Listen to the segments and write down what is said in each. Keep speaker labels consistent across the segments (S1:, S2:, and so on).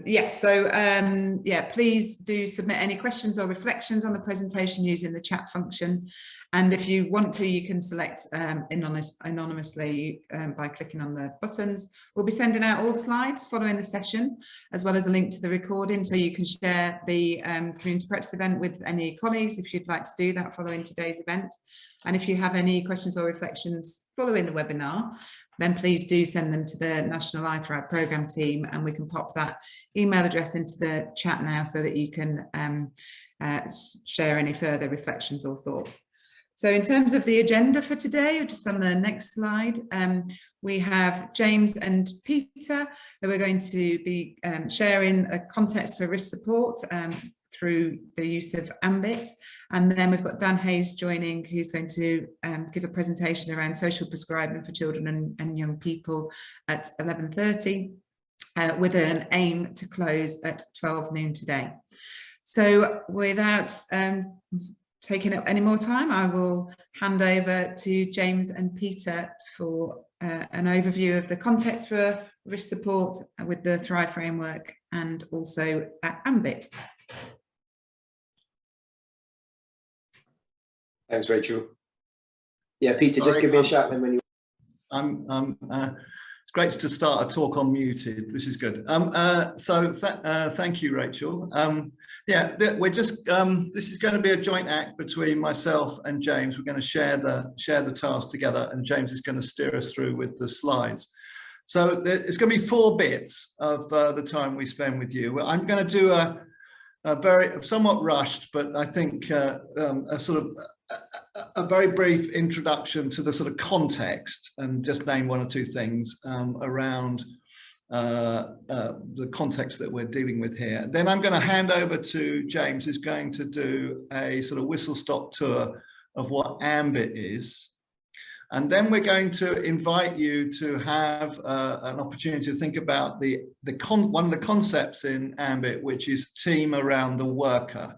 S1: Yes, so yeah, please do submit any questions or reflections on the presentation using the chat function. And if you want to, you can select anonymously by clicking on the buttons. We'll be sending out all the slides following the session, as well as a link to the recording, so you can share the community practice event with any colleagues if you'd like to do that following today's event. And if you have any questions or reflections following the webinar, then please do send them to the National iThrive Programme team, and we can pop that email address into the chat now so that you can share any further reflections or thoughts. So in terms of the agenda for today, just on the next slide, we have James and Peter, who are going to be sharing a context for risk support through the use of AMBIT. And then we've got Dan Hayes joining, who's going to give a presentation around social prescribing for children and young people at 11:30, with an aim to close at 12 noon today. So without taking up any more time, I will hand over to James and Peter for an overview of the context for risk support with the Thrive framework and also at AMBIT.
S2: Thanks, Rachel. Yeah, Peter, just give me a shout then when you.
S3: It's great to start a talk unmuted. This is good. Thank you, Rachel. Yeah, we're just. This is going to be a joint act between myself and James. We're going to share the task together, and James is going to steer us through with the slides. So it's going to be 4 bits of the time we spend with you. I'm going to do a very somewhat rushed, but I think a very brief introduction to the sort of context, and just name 1 or 2 things around the context that we're dealing with here. Then I'm going to hand over to James, who's going to do a sort of whistle-stop tour of what AMBIT is. And then we're going to invite you to have an opportunity to think about one of the concepts in AMBIT, which is team around the worker.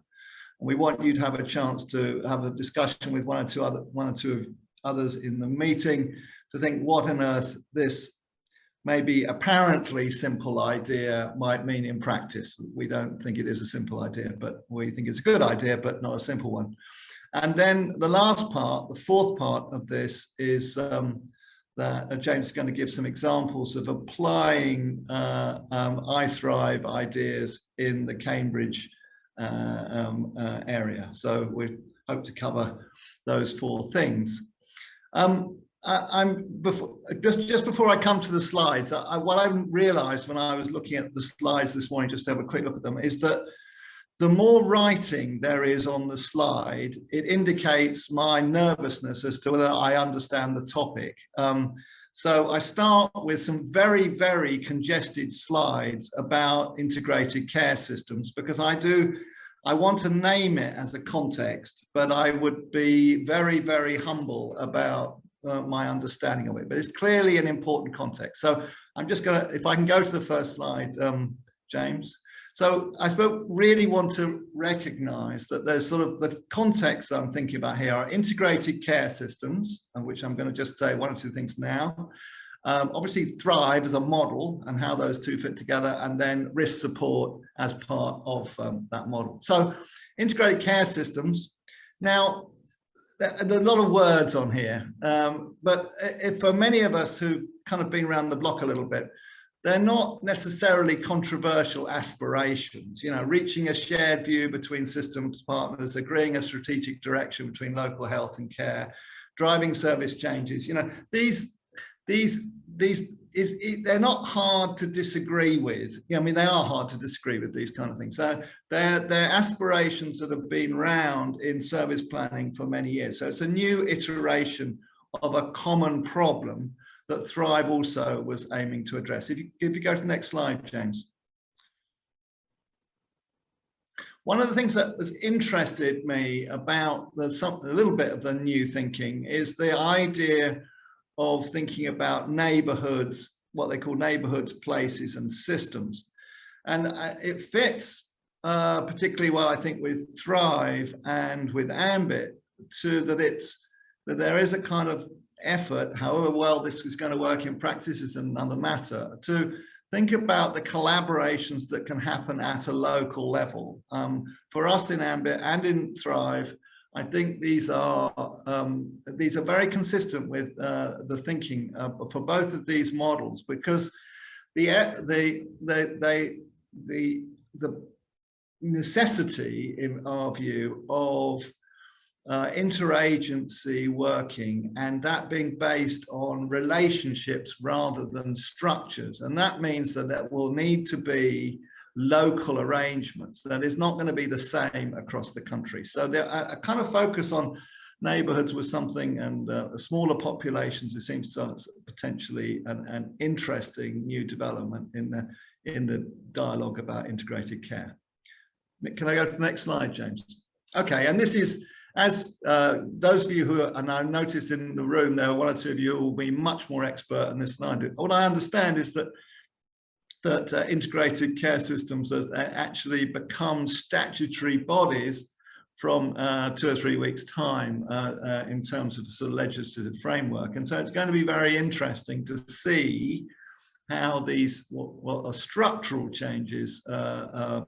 S3: And we want you to have a chance to have a discussion with one or two others in the meeting to think what on earth this maybe apparently simple idea might mean in practice. We don't think it is a simple idea, but we think it's a good idea, but not a simple one. And then the last part, the 4th part of this, is that James is going to give some examples of applying iThrive ideas in the Cambridge area. So we hope to cover those 4 things. Just before I come to the slides, what I realized when I was looking at the slides this morning, just to have a quick look at them, is that the more writing there is on the slide, it indicates my nervousness as to whether I understand the topic. So I start with some very, very congested slides about integrated care systems, because I want to name it as a context, but I would be very, very humble about my understanding of it. But it's clearly an important context. So I'm just going to, if I can go to the first slide, James. So I really want to recognize that there's sort of the context I'm thinking about here are integrated care systems, of which I'm going to just say 1 or 2 things now. Obviously Thrive as a model and how those 2 fit together, and then risk support as part of that model. So integrated care systems. Now, there are a lot of words on here, but for many of us who've kind of been around the block a little bit, they're not necessarily controversial aspirations, reaching a shared view between systems partners, agreeing a strategic direction between local health and care, driving service changes. They're not hard to disagree with. I mean, they are hard to disagree with, these kind of things. They're aspirations that have been around in service planning for many years. So it's a new iteration of a common problem that Thrive also was aiming to address. If you go to the next slide, James. One of the things that has interested me about a little bit of the new thinking is the idea of thinking about neighborhoods, what they call neighborhoods, places and systems. And it fits particularly well, I think, with Thrive and with AMBIT, that there is a kind of effort, however well this is going to work in practice is another matter, to think about the collaborations that can happen at a local level. For us in AMBIT and in Thrive, I think these are very consistent with the thinking for both of these models, because the necessity, in our view, of interagency working, and that being based on relationships rather than structures. And that means that there will need to be local arrangements that is not going to be the same across the country. So there a kind of focus on neighborhoods with something, and smaller populations, it seems to us potentially an interesting new development in the dialogue about integrated care. Can I go to the next slide, James? Okay, and this is, as those of you who are, and I noticed in the room, there are one or two of you who will be much more expert in this than I do. What I understand is that integrated care systems have actually become statutory bodies from 2 or 3 weeks' time in terms of the sort of legislative framework. And so it's going to be very interesting to see how these what are structural changes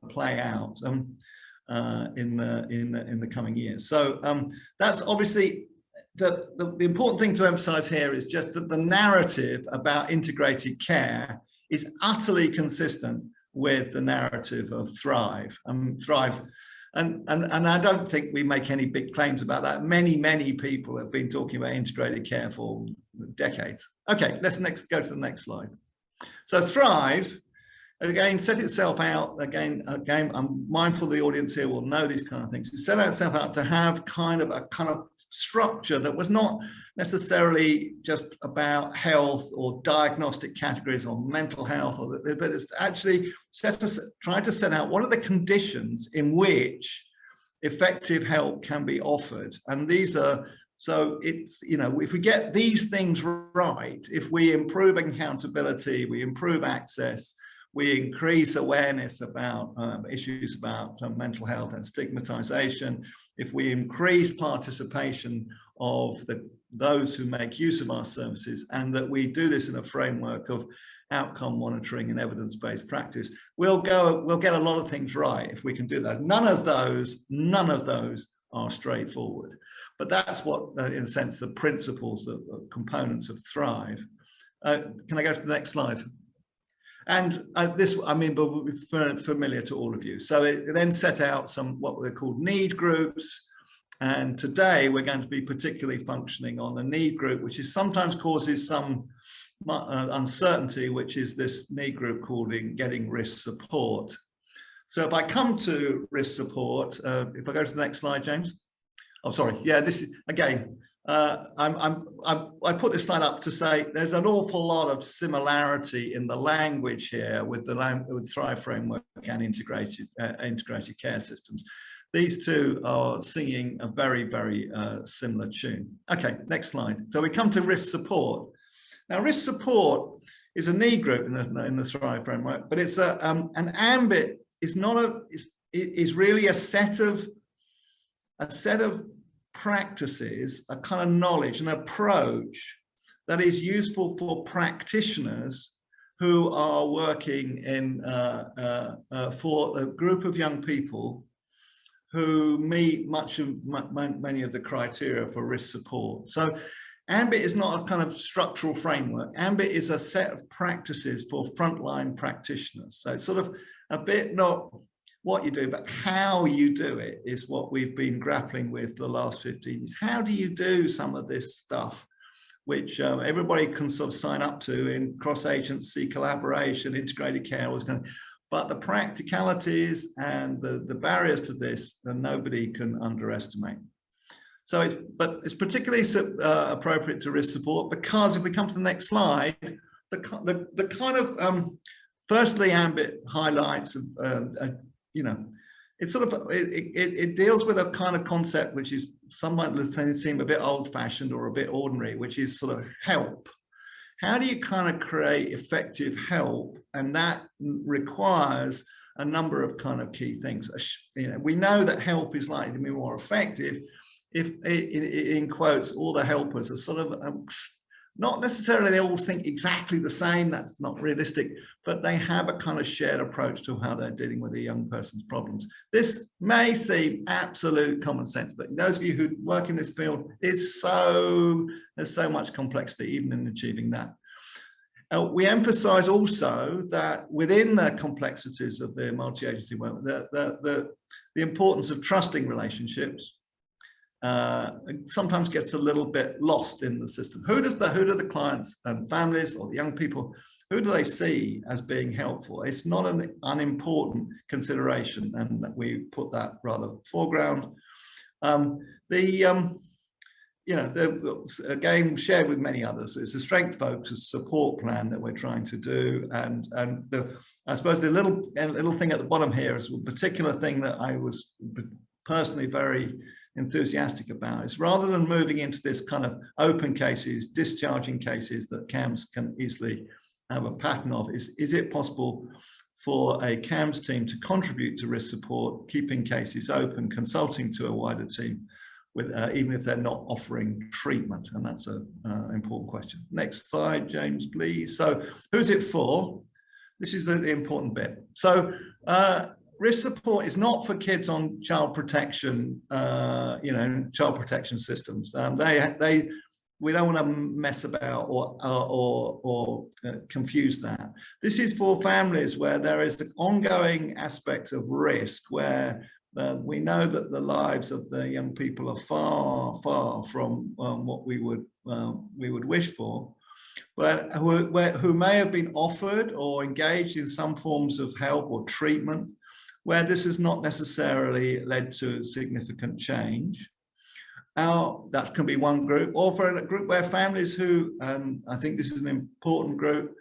S3: play out in the coming years. So that's obviously the important thing to emphasize here is just that the narrative about integrated care is utterly consistent with the narrative of Thrive. Thrive, and I don't think we make any big claims about that. Many people have been talking about integrated care for decades. Okay, let's go to the next slide. So Thrive, again, set itself out, again, I'm mindful the audience here will know these kind of things. It set itself out to have a kind of structure that was not necessarily just about health or diagnostic categories or mental health, but it's actually trying to set out what are the conditions in which effective help can be offered. And these are, so it's, you know, if we get these things right, if we improve accountability, we improve access, we increase awareness about issues about mental health and stigmatization, if we increase participation of those who make use of our services, and that we do this in a framework of outcome monitoring and evidence-based practice, we'll get a lot of things right if we can do that. None of those are straightforward, but that's what, in a sense, the principles, the components of Thrive. Can I go to the next slide? And this, I mean, will be familiar to all of you. So it then set out some what were called need groups. And today we're going to be particularly functioning on the need group, which is sometimes causes some uncertainty, which is this need group called getting risk support. So if I come to risk support, if I go to the next slide, James. Oh, sorry. Yeah, this is, again, I put this slide up to say there's an awful lot of similarity in the language here with the Thrive framework and integrated care systems. These two are singing a very, very similar tune. Okay, next slide. So we come to risk support. Now, risk support is a need group in the Thrive framework, but it's an AMBIT is not is really a set of practices, a kind of knowledge, an approach that is useful for practitioners who are working in for a group of young people who meet many of the criteria for risk support. So AMBIT is not a kind of structural framework. AMBIT is a set of practices for frontline practitioners. So it's sort of a bit not what you do, but how you do it is what we've been grappling with the last 15 years. How do you do some of this stuff, which everybody can sort of sign up to in cross-agency collaboration, integrated care, all this kind of, but the practicalities and the barriers to this, nobody can underestimate. So it's particularly appropriate to risk support, because if we come to the next slide, the kind of firstly, AMBIT highlights you know, it's sort of it deals with a kind of concept which is some might seem a bit old-fashioned or a bit ordinary, which is sort of help. How do you kind of create effective help? And that requires a number of kind of key things. You know, we know that help is likely to be more effective if, in quotes, all the helpers are sort of Not necessarily they all think exactly the same, that's not realistic, but they have a kind of shared approach to how they're dealing with a young person's problems. This may seem absolute common sense, but those of you who work in this field, there's so much complexity even in achieving that. We emphasize also that within the complexities of the multi-agency work, the importance of trusting relationships sometimes gets a little bit lost in the system. Who do the clients and families or the young people, who do they see as being helpful? It's not an unimportant consideration, and that we put that rather foreground. Again, shared with many others, it's a strength focused support plan that we're trying to do, and I suppose the little thing at the bottom here is a particular thing that I was personally very enthusiastic about. Is rather than moving into this kind of open cases, discharging cases that CAMHS can easily have a pattern of, is it possible for a CAMHS team to contribute to risk support, keeping cases open, consulting to a wider team, with even if they're not offering treatment? And that's an important question. Next slide, James, please. So who's it for? This is the important bit. So risk support is not for kids on child protection, child protection systems. We don't want to mess about or confuse that. This is for families where there is ongoing aspects of risk, where we know that the lives of the young people are far, far from what we would wish for, but who may have been offered or engaged in some forms of help or treatment, where this has not necessarily led to significant change. That can be one group, or for a group where families who, I think this is an important group,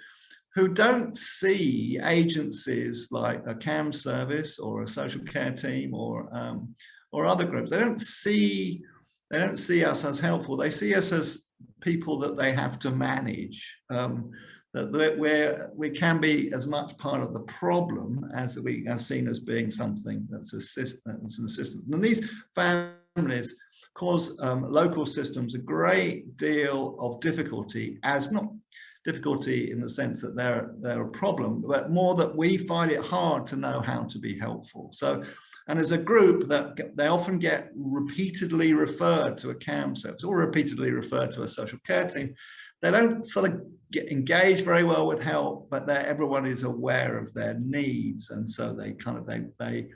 S3: who don't see agencies like a CAMHS service or a social care team or other groups. They don't see us as helpful. They see us as people that they have to manage. That we can be as much part of the problem as we are seen as being something that's an assistant. And these families cause local systems a great deal of difficulty, as not difficulty in the sense that they're a problem, but more that we find it hard to know how to be helpful. So, and as a group, that they often get repeatedly referred to a CAMHS service or repeatedly referred to a social care team. They don't sort of get engaged very well with help, but everyone is aware of their needs, and so they create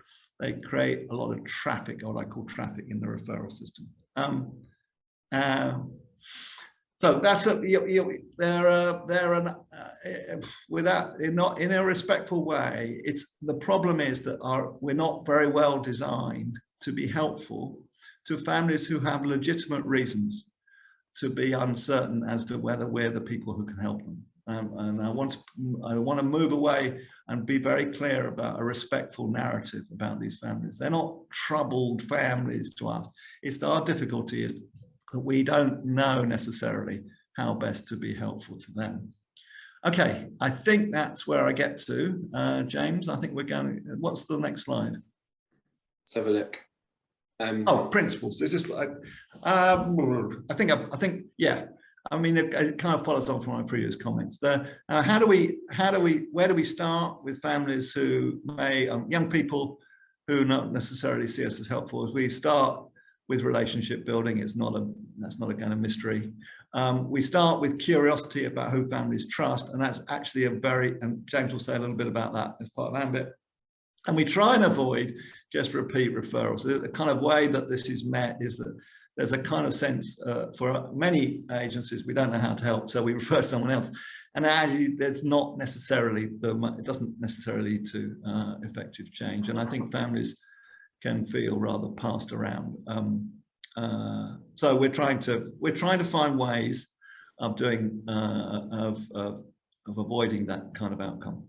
S3: a lot of traffic, or what I call traffic, in the referral system. So that's not in a respectful way. The problem is that we're not very well designed to be helpful to families who have legitimate reasons to be uncertain as to whether we're the people who can help them. And I want to move away and be very clear about a respectful narrative about these families. They're not troubled families to us. It's our difficulty is that we don't know necessarily how best to be helpful to them. Okay, I think that's where I get to. James, I think we're going, what's the next slide?
S2: Let's have a look.
S3: Principles. It's just like, I think, yeah. I mean, it kind of follows on from my previous comments. Where do we start with families who may, young people who not necessarily see us as helpful? As we start with relationship building, that's not a kind of mystery. We start with curiosity about who families trust, and that's actually and James will say a little bit about that as part of AMBIT. And we try and avoid just repeat referrals. The kind of way that this is met is that there's a kind of sense for many agencies, we don't know how to help, so we refer to someone else. And actually, there's not necessarily, it doesn't necessarily lead to effective change. And I think families can feel rather passed around. So we're trying to find ways of doing of avoiding that kind of outcome.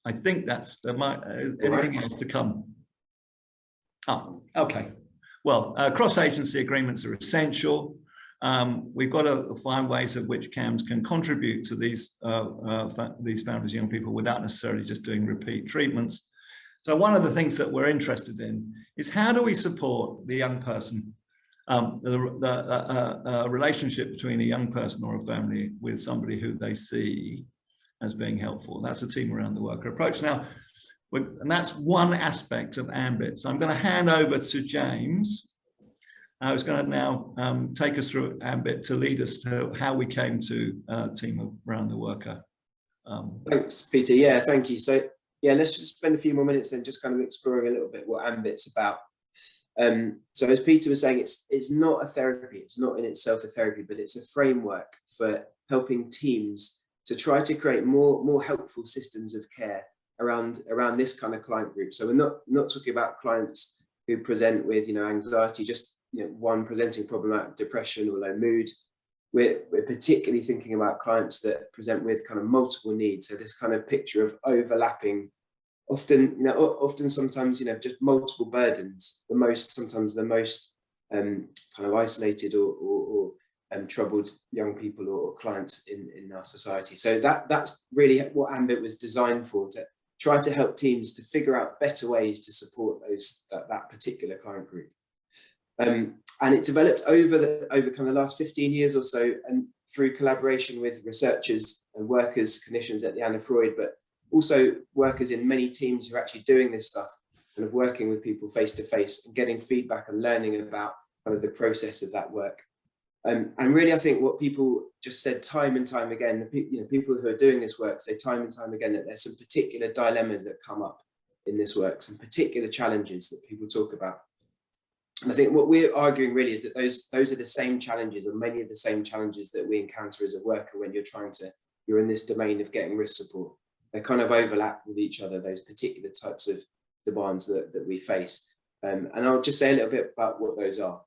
S3: I think anything else to come. Oh, okay. Well, cross-agency agreements are essential. We've got to find ways of which CAMHS can contribute to these families, young people, without necessarily just doing repeat treatments. So one of the things that we're interested in is how do we support the young person the relationship between a young person or a family with somebody who they see as being helpful. That's a team around the worker approach. Now, and that's one aspect of AMBIT. So I'm going to hand over to James, who's going to now take us through AMBIT to lead us to how we came to team around the worker.
S2: Thanks, Peter. Yeah, thank you. So yeah, let's just spend a few more minutes then just kind of exploring a little bit what AMBIT's about. So as Peter was saying, it's not a therapy, it's not in itself a therapy, but it's a framework for helping teams to try to create more helpful systems of care around this kind of client group. So we're not talking about clients who present with anxiety, just one presenting problem like depression or low mood. We're particularly thinking about clients that present with kind of multiple needs. So this kind of picture of overlapping, often sometimes just multiple burdens. Sometimes the most kind of isolated or troubled young people or clients in our society. So that's really what AMBIT was designed for, to try to help teams to figure out better ways to support that particular client group. And it developed over kind of the last 15 years or so, and through collaboration with researchers and workers, clinicians at the Anna Freud, but also workers in many teams who are actually doing this stuff, kind of working with people face to face and getting feedback and learning about kind of the process of that work. And really, I think what people just said time and time again, people who are doing this work say time and time again that there's some particular dilemmas that come up in this work, some particular challenges that people talk about. And I think what we're arguing really is that those are the same challenges, or many of the same challenges that we encounter as a worker when you're in this domain of getting risk support. They kind of overlap with each other, those particular types of demands that we face. And I'll just say a little bit about what those are.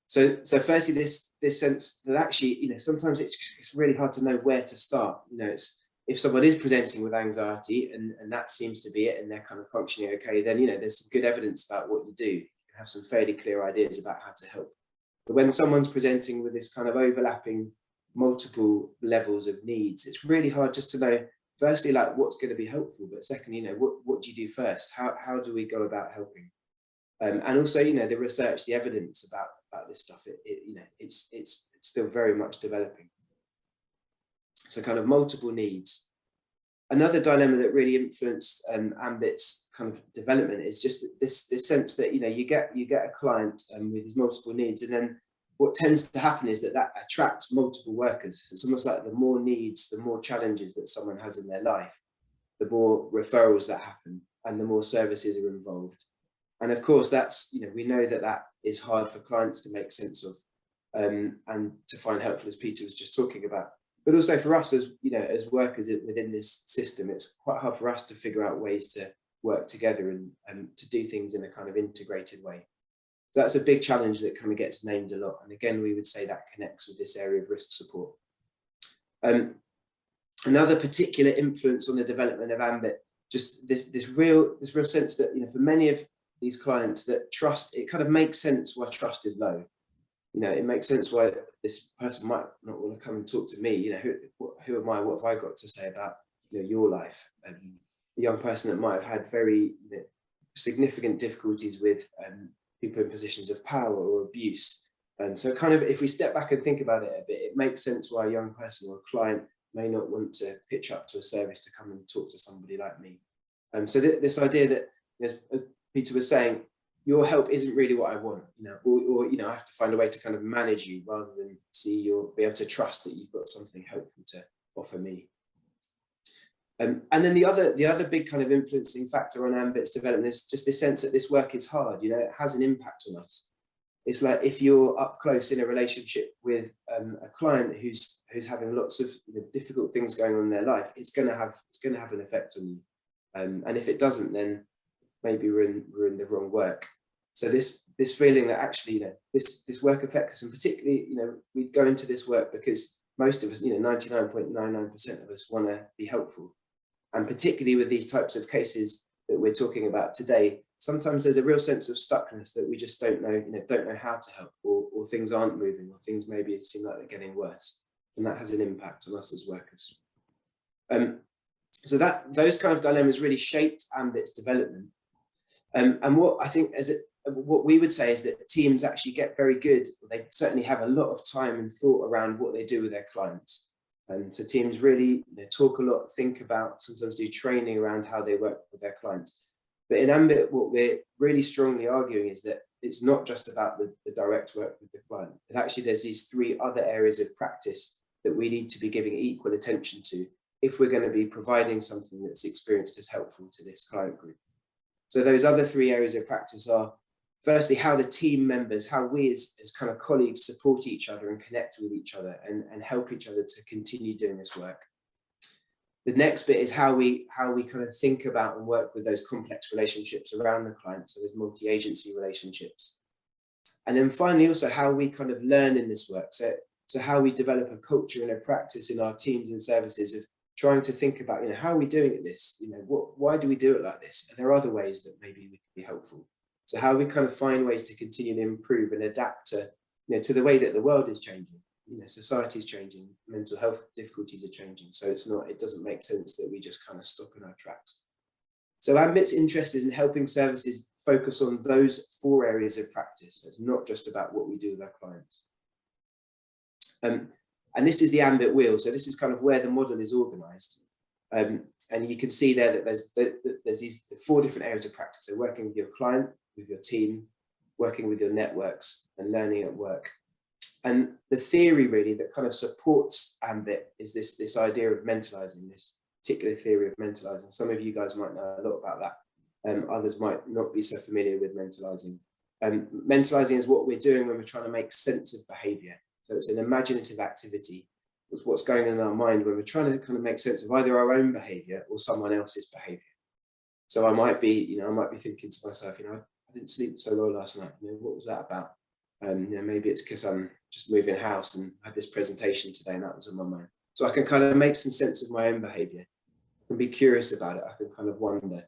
S2: So firstly, this sense that actually, sometimes it's really hard to know where to start. It's, if someone is presenting with anxiety and that seems to be it, and they're kind of functioning okay, then there's some good evidence about what you do. You have some fairly clear ideas about how to help. But when someone's presenting with this kind of overlapping multiple levels of needs, it's really hard just to know, firstly, like what's going to be helpful, but secondly, what do you do first? How do we go about helping? And also, the research, the evidence about this stuff, it's still very much developing. So kind of multiple needs. Another dilemma that really influenced AMBIT's kind of development is just this sense that you get a client with his multiple needs, and then what tends to happen is that attracts multiple workers. It's almost like the more needs, the more challenges that someone has in their life, the more referrals that happen, and the more services are involved. And of course, that's we know that is hard for clients to make sense of, and to find helpful, as Peter was just talking about. But also for us as workers within this system, it's quite hard for us to figure out ways to work together and to do things in a kind of integrated way. So that's a big challenge that kind of gets named a lot. And again, we would say that connects with this area of risk support. Another particular influence on the development of AMBIT, just this real sense that for many of these clients, that trust, it kind of makes sense why trust is low. It makes sense why this person might not want to come and talk to me. Who am I? What have I got to say about your life? A young person that might have had very significant difficulties with people in positions of power or abuse. So kind of, if we step back and think about it a bit, it makes sense why a young person or a client may not want to pitch up to a service to come and talk to somebody like me. So this idea that, as Peter was saying, your help isn't really what I want, or I have to find a way to kind of manage you rather than be able to trust that you've got something helpful to offer me. And then the other big kind of influencing factor on AMBIT's development is just this sense that this work is hard. It has an impact on us. It's like if you're up close in a relationship with a client who's having lots of difficult things going on in their life, it's going to have an effect on you. And if it doesn't, then maybe we're in the wrong work. So this feeling that actually this work affects us, and particularly we go into this work because most of us, 99.99% of us want to be helpful. And particularly with these types of cases that we're talking about today, sometimes there's a real sense of stuckness that we just don't know how to help, or things aren't moving, or things maybe seem like they're getting worse. And that has an impact on us as workers. So those kind of dilemmas really shaped AMBIT's development. And what I think what we would say is that teams actually get very good. They certainly have a lot of time and thought around what they do with their clients. And so teams really talk a lot, think about, sometimes do training around how they work with their clients. But in AMBIT, what we're really strongly arguing is that it's not just about the direct work with the client. And actually, there's these 3 other areas of practice that we need to be giving equal attention to if we're going to be providing something that's experienced as helpful to this client group. So those other 3 areas of practice are, firstly, how the team members, how we as kind of colleagues support each other and connect with each other and help each other to continue doing this work. The next bit is how we kind of think about and work with those complex relationships around the client, so those multi-agency relationships. And then finally, also how we kind of learn in this work. So how we develop a culture and a practice in our teams and services of trying to think about, how are we doing at this? Why do we do it like this? Are there other ways that maybe we can be helpful? So how we kind of find ways to continue to improve and adapt to, to the way that the world is changing. Society is changing, mental health difficulties are changing. So it doesn't make sense that we just kind of stop in our tracks. So AMBIT's interested in helping services focus on those 4 areas of practice. So it's not just about what we do with our clients. And this is the AMBIT wheel. So this is kind of where the model is organized. And you can see there that there's these 4 different areas of practice. So working with your client, with your team, working with your networks, and learning at work. And the theory really that kind of supports AMBIT is this idea of mentalizing, this particular theory of mentalizing. Some of you guys might know a lot about that. Others might not be so familiar with mentalizing. Mentalizing is what we're doing when we're trying to make sense of behavior. So it's an imaginative activity. It's what's going on in our mind when we're trying to kind of make sense of either our own behavior or someone else's behavior. So I might be thinking to myself, I didn't sleep so well last night. What was that about? Maybe it's because I'm just moving house and I had this presentation today and that was on my mind. So I can kind of make some sense of my own behavior. I can be curious about it. I can kind of wonder.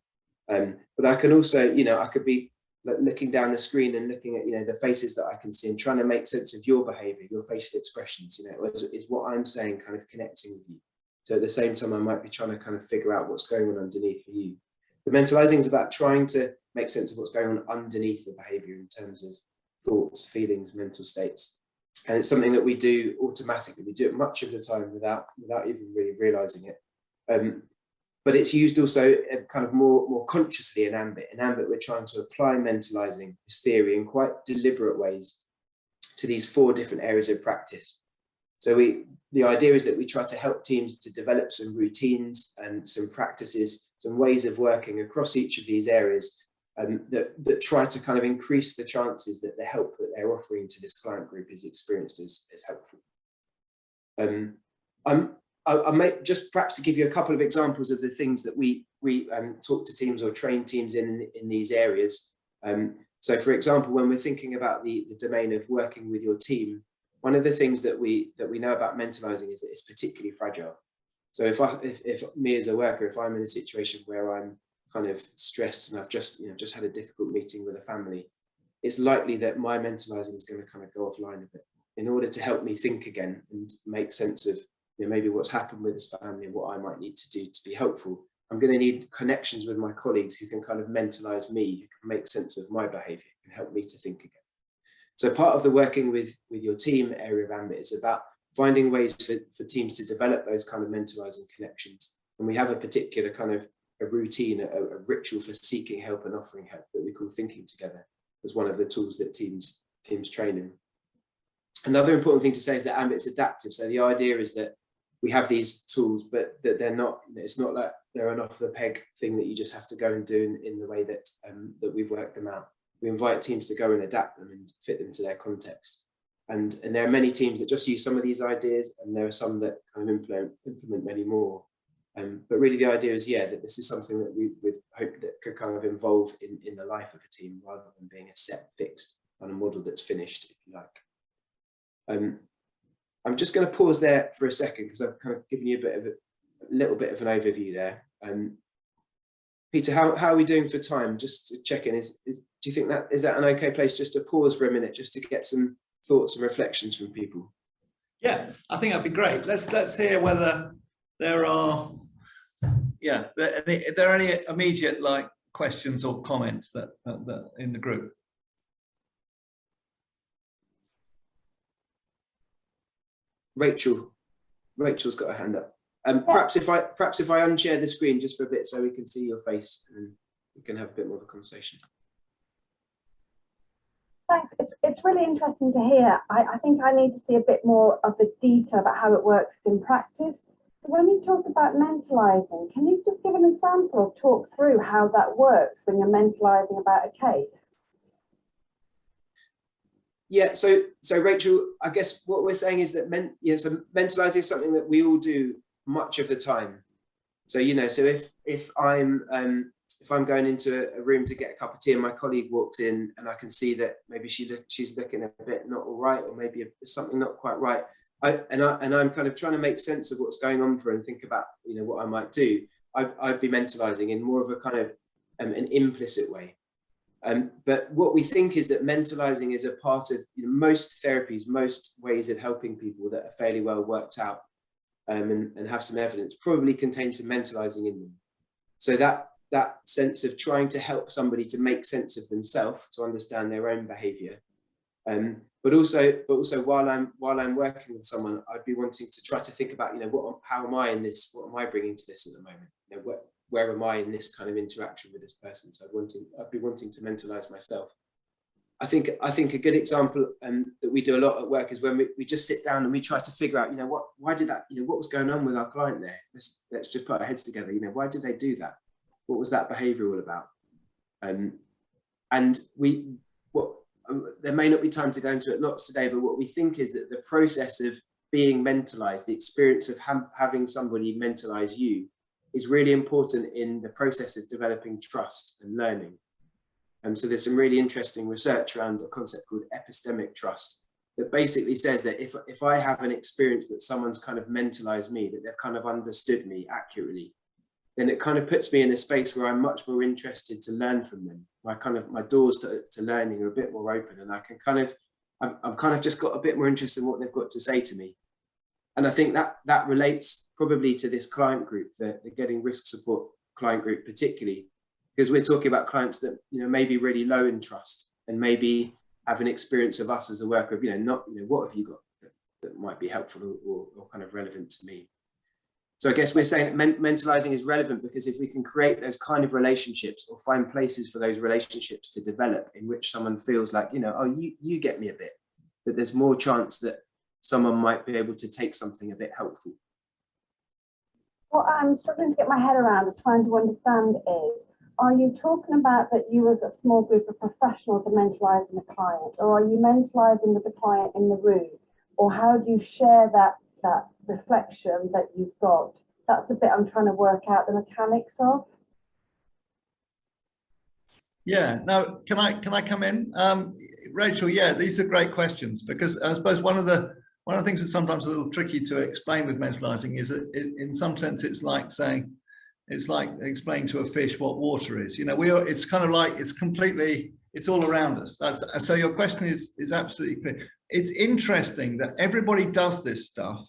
S2: But I can also, I could be looking down the screen and looking at, the faces that I can see and trying to make sense of your behavior, your facial expressions, is what I'm saying kind of connecting with you. So at the same time, I might be trying to kind of figure out what's going on underneath for you. The mentalizing is about trying to make sense of what's going on underneath the behavior in terms of thoughts, feelings, mental states. And it's something that we do automatically. We do it much of the time without even really realizing it. But it's used also kind of more consciously in AMBIT. In AMBIT, we're trying to apply mentalizing, this theory, in quite deliberate ways to these 4 different areas of practice. So the idea is that we try to help teams to develop some routines and some practices, some ways of working across each of these areas that try to kind of increase the chances that the help that they're offering to this client group is experienced as helpful. I may just perhaps to give you a couple of examples of the things that we talk to teams or train teams in these areas. So for example, when we're thinking about the domain of working with your team, one of the things that we know about mentalizing is that it's particularly fragile. So if me as a worker, if I'm in a situation where I'm kind of stressed and I've just had a difficult meeting with a family, it's likely that my mentalizing is going to kind of go offline a bit in order to help me think again and make sense of maybe what's happened with this family and what I might need to do to be helpful. I'm going to need connections with my colleagues who can kind of mentalize me, who can make sense of my behavior and help me to think again. So part of the working with your team area of AMBIT is about finding ways for teams to develop those kind of mentalizing connections. And we have a particular kind of a routine, a ritual for seeking help and offering help that we call thinking together as one of the tools that teams train in. Another important thing to say is that AMBIT's adaptive. So the idea is that we have these tools, but that they're not, it's not like they're an off the peg thing that you just have to go and do in the way that that we've worked them out. We invite teams to go and adapt them and fit them to their context. And there are many teams that just use some of these ideas, and there are some that kind of implement many more. But really the idea is, that this is something that we would hope that could kind of evolve in the life of a team rather than being a set, fixed kind of model that's finished, if you like. I'm just going to pause there for a second because I've kind of given you a little bit of an overview there. Peter, how are we doing for time? Just to check in, do you think is that an okay place just to pause for a minute, just to get some thoughts and reflections from people?
S3: Yeah, I think that'd be great. Let's hear whether there are, there are any immediate questions or comments that in the group.
S2: Rachel's got a hand up. Perhaps if I unshare the screen just for a bit so we can see your face and we can have a bit more of a conversation.
S4: Thanks. It's really interesting to hear. I think I need to see a bit more of the detail about how it works in practice. So when you talk about mentalising, can you just give an example or talk through how that works when you're mentalising about a case?
S2: Yeah, so Rachel, I guess what we're saying is that so mentalising is something that we all do much of the time. So so if I'm going into a room to get a cup of tea and my colleague walks in and I can see that maybe she's looking a bit not all right, or maybe there's something not quite right, I'm kind of trying to make sense of what's going on for her and think about what I might do. I'd be mentalising in more of a kind of an implicit way. But what we think is that mentalising is a part of most therapies, most ways of helping people that are fairly well worked out and have some evidence, probably contain some mentalising in them. So that sense of trying to help somebody to make sense of themselves, to understand their own behaviour, but also while I'm working with someone, I'd be wanting to try to think about how am I in this? What am I bringing to this at the moment? Where am I in this kind of interaction with this person? So I'd be wanting to mentalise myself. I think a good example that we do a lot at work is when we just sit down and we try to figure out, why did that, what was going on with our client there? Let's just put our heads together. Why did they do that? What was that behaviour all about? And there may not be time to go into it lots today, but what we think is that the process of being mentalised, the experience of having somebody mentalise you, is really important in the process of developing trust and learning. So there's some really interesting research around a concept called epistemic trust that basically says that if I have an experience that someone's kind of mentalised me, that they've kind of understood me accurately, then it kind of puts me in a space where I'm much more interested to learn from them. My doors to learning are a bit more open, and I've kind of just got a bit more interest in what they've got to say to me. And I think that relates probably to this client group, the Getting Risk Support client group particularly, because we're talking about clients that may be really low in trust and maybe have an experience of us as a worker of what have you got that might be helpful or kind of relevant to me. So I guess we're saying that mentalising is relevant because if we can create those kind of relationships or find places for those relationships to develop in which someone feels like you get me a bit, that there's more chance that someone might be able to take something a bit helpful.
S4: What I'm struggling to get my head around and trying to understand is, are you talking about that you as a small group of professionals are mentalising the client, or are you mentalising with the client in the room? Or how do you share that reflection that you've got? That's the bit I'm trying to work out the mechanics of.
S3: Yeah, now can I come in? Rachel, yeah, these are great questions, because I suppose one of the things that's sometimes a little tricky to explain with mentalising is that in some sense it's like explaining to a fish what water is. It's kind of like it's all around us. So your question is absolutely clear. It's interesting that everybody does this stuff,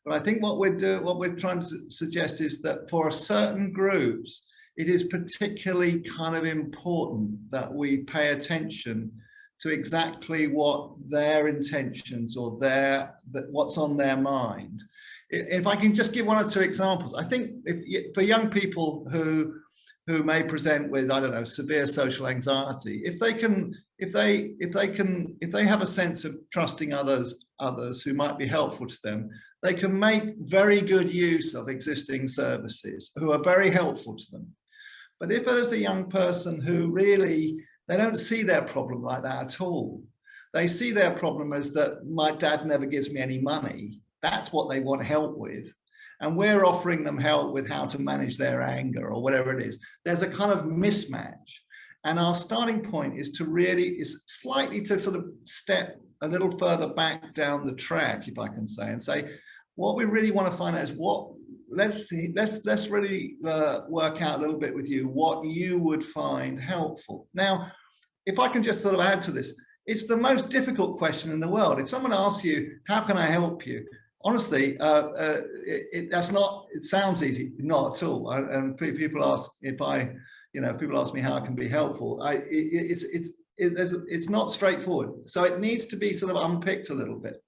S3: but I think what we're trying to suggest is that for certain groups, it is particularly kind of important that we pay attention to exactly what their intentions or what's on their mind. If I can just give one or two examples, I think for young people who may present with, I don't know, severe social anxiety, if they have a sense of trusting others who might be helpful to them, they can make very good use of existing services who are very helpful to them. But if there's a young person who really, they don't see their problem like that at all. They see their problem as that my dad never gives me any money. That's what they want help with. And we're offering them help with how to manage their anger or whatever it is. There's a kind of mismatch. And our starting point is slightly to sort of step a little further back down the track, if I can say, and say, what we really want to find out is let's really work out a little bit with you what you would find helpful. Now, if I can just sort of add to this, it's the most difficult question in the world. If someone asks you, how can I help you? Honestly, it sounds easy, not at all. And people ask if people ask me how I can be helpful, it's not straightforward. So it needs to be sort of unpicked a little bit.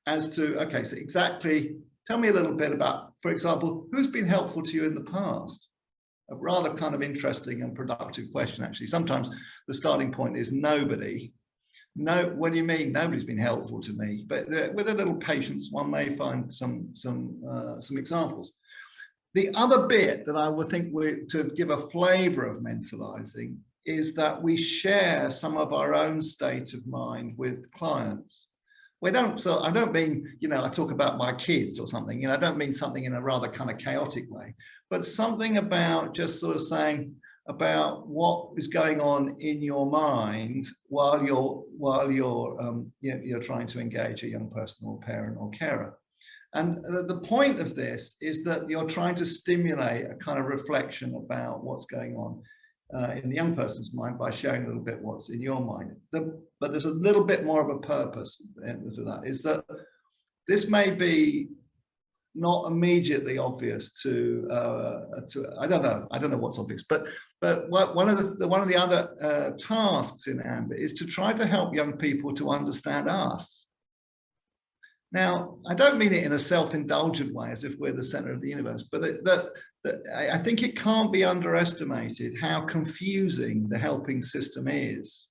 S3: as to, okay, so exactly, tell me a little bit about, for example, who's been helpful to you in the past? A rather kind of interesting and productive question, actually. Sometimes the starting point is nobody. No, what do you mean? Nobody's been helpful to me. But with a little patience, one may find some examples. The other bit that I would think to give a flavour of mentalising is that we share some of our own state of mind with clients. We don't, so I don't mean, you know, I talk about my kids or something, you know, I don't mean something in a rather kind of chaotic way, but something about just sort of saying about what is going on in your mind while you're trying to engage a young person or parent or carer. And the point of this is that you're trying to stimulate a kind of reflection about what's going on in the young person's mind by sharing a little bit what's in your mind. But there's a little bit more of a purpose to that, is that this may be not immediately obvious to I don't know what's obvious, but one of the other tasks in AMBIT is to try to help young people to understand us. Now, I don't mean it in a self-indulgent way, as if we're the center of the universe, but I think it can't be underestimated how confusing the helping system is.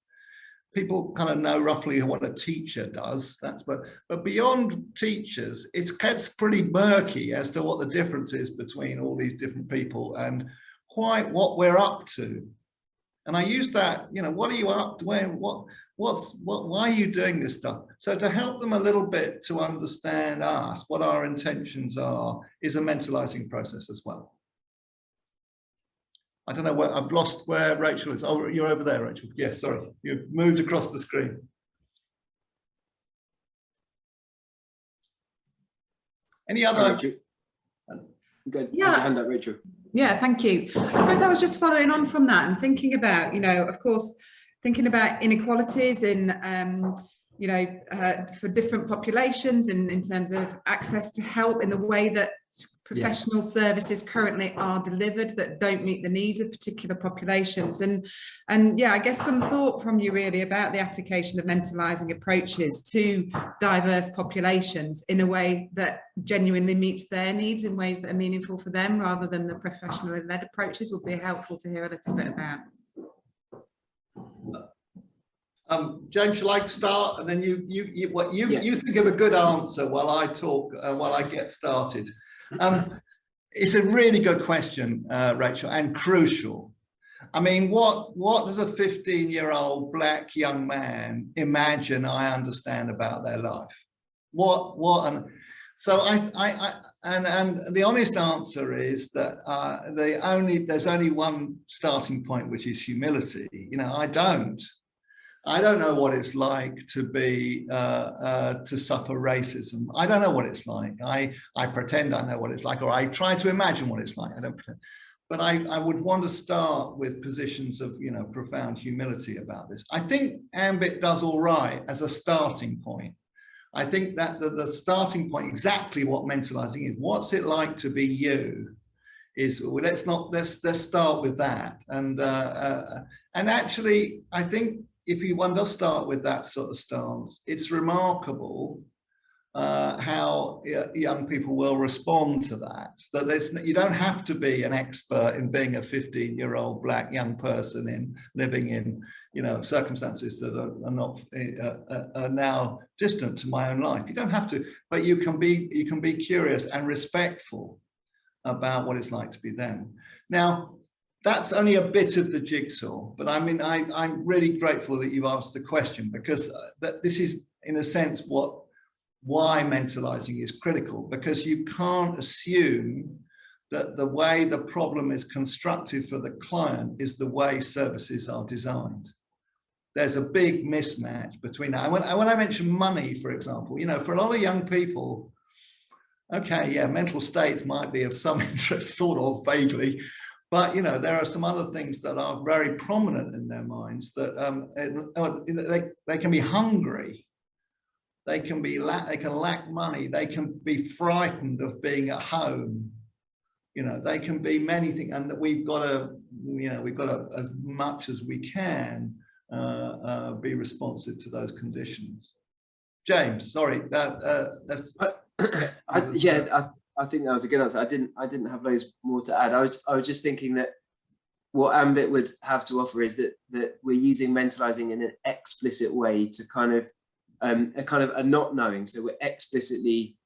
S3: People kind of know roughly what a teacher does, but beyond teachers, it gets pretty murky as to what the difference is between all these different people and quite what we're up to. And I use that, you know, what are you up to? Why are you doing this stuff? So to help them a little bit to understand us, what our intentions are, is a mentalizing process as well. I don't know where, I've lost where Rachel is. Oh, you're over there, Rachel. Yes, sorry, you've moved across the screen. Any other?
S2: Yeah. Hand up, Rachel.
S1: Yeah, thank you. I suppose I was just following on from that and thinking about, you know, of course, thinking about inequalities in, you know, for different populations and in terms of access to help in the way that professional services currently are delivered that don't meet the needs of particular populations. And yeah, I guess some thought from you really about the application of mentalising approaches to diverse populations in a way that genuinely meets their needs in ways that are meaningful for them rather than the professionally led approaches would be helpful to hear a little bit about.
S3: James, shall I start, and then you think of a good answer while I talk, while I get started. It's a really good question, Rachel, and crucial. I mean, what does a 15-year-old black young man imagine I understand about their life? And so and the honest answer is that there's only one starting point, which is humility. You know, I don't know what it's like to be to suffer racism. I don't know what it's like. I pretend I know what it's like, or I try to imagine what it's like. I don't pretend. But I would want to start with positions of, you know, profound humility about this. I think AMBIT does all right as a starting point. I think that the starting point, exactly what mentalizing is, what's it like to be you, is, well, let's start with that. And actually, I think if one does start with that sort of stance, it's remarkable how young people will respond to that. That you don't have to be an expert in being a 15-year-old black young person living in, you know, circumstances that are now distant to my own life. You don't have to, but you can be curious and respectful about what it's like to be them. Now, that's only a bit of the jigsaw, but I mean, I'm really grateful that you've asked the question, because this is, in a sense, why mentalizing is critical, because you can't assume that the way the problem is constructed for the client is the way services are designed. There's a big mismatch between that. And when I mention money, for example, you know, for a lot of young people, okay, yeah, mental states might be of some interest, sort of vaguely, but, you know, there are some other things that are very prominent in their minds that they can be hungry, they can lack money, they can be frightened of being at home, you know, they can be many things, and that we've got to, as much as we can, be responsive to those conditions. James, sorry. That's,
S2: I think that was a good answer. I didn't have loads more to add. I was just thinking that what AMBIT would have to offer is that we're using mentalizing in an explicit way to kind of a not knowing. So we're explicitly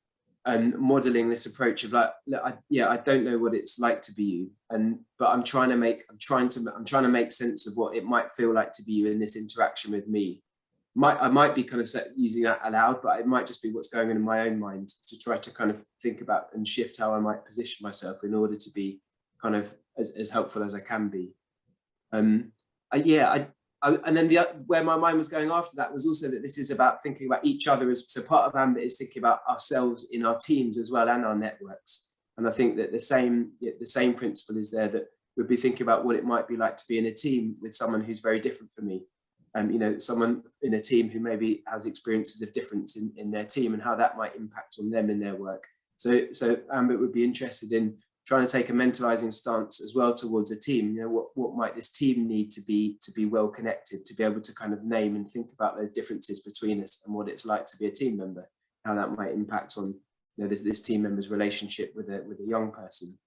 S2: modeling this approach of like, I don't know what it's like to be you, but I'm trying to make sense of what it might feel like to be you in this interaction with me. I might be kind of using that aloud, but it might just be what's going on in my own mind to try to kind of think about and shift how I might position myself in order to be kind of as helpful as I can be. And then where my mind was going after that was also that this is about thinking about each other so part of AMBIT is thinking about ourselves in our teams as well and our networks. And I think that the same principle is there, that we'd be thinking about what it might be like to be in a team with someone who's very different from me. Someone in a team who maybe has experiences of difference in their team and how that might impact on them in their work. So AMBIT would be interested in trying to take a mentalizing stance as well towards a team. What might this team need to be well connected, to be able to kind of name and think about those differences between us and what it's like to be a team member, how that might impact on this team member's relationship with a young person.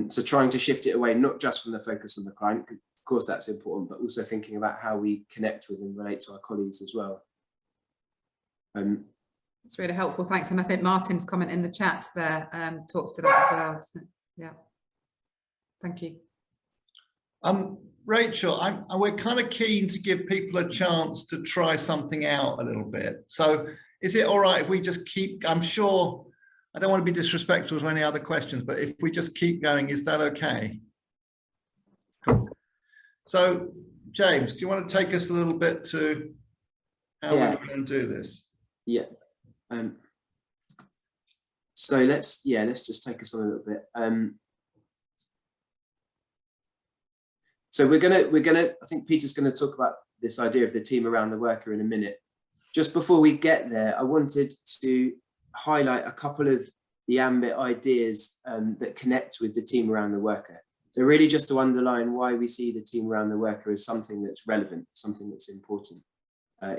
S2: So trying to shift it away, not just from the focus on the client, of course that's important, but also thinking about how we connect with and relate to our colleagues as well.
S1: It's really helpful, thanks. And I think Martin's comment in the chat there talks to that as well. So, yeah, thank you.
S3: Rachel, we're kind of keen to give people a chance to try something out a little bit. So is it all right if we just keep, I'm sure, I don't want to be disrespectful to any other questions, but if we just keep going, is that okay? Cool. So James, do you want to take us a little bit to how we're going to do this?
S2: Yeah. So let's just take us on a little bit. So we're gonna I think Peter's going to talk about this idea of the team around the worker in a minute. Just before we get there, I wanted to highlight a couple of the AMBIT ideas that connect with the team around the worker. So really just to underline why we see the team around the worker as something that's relevant, something that's important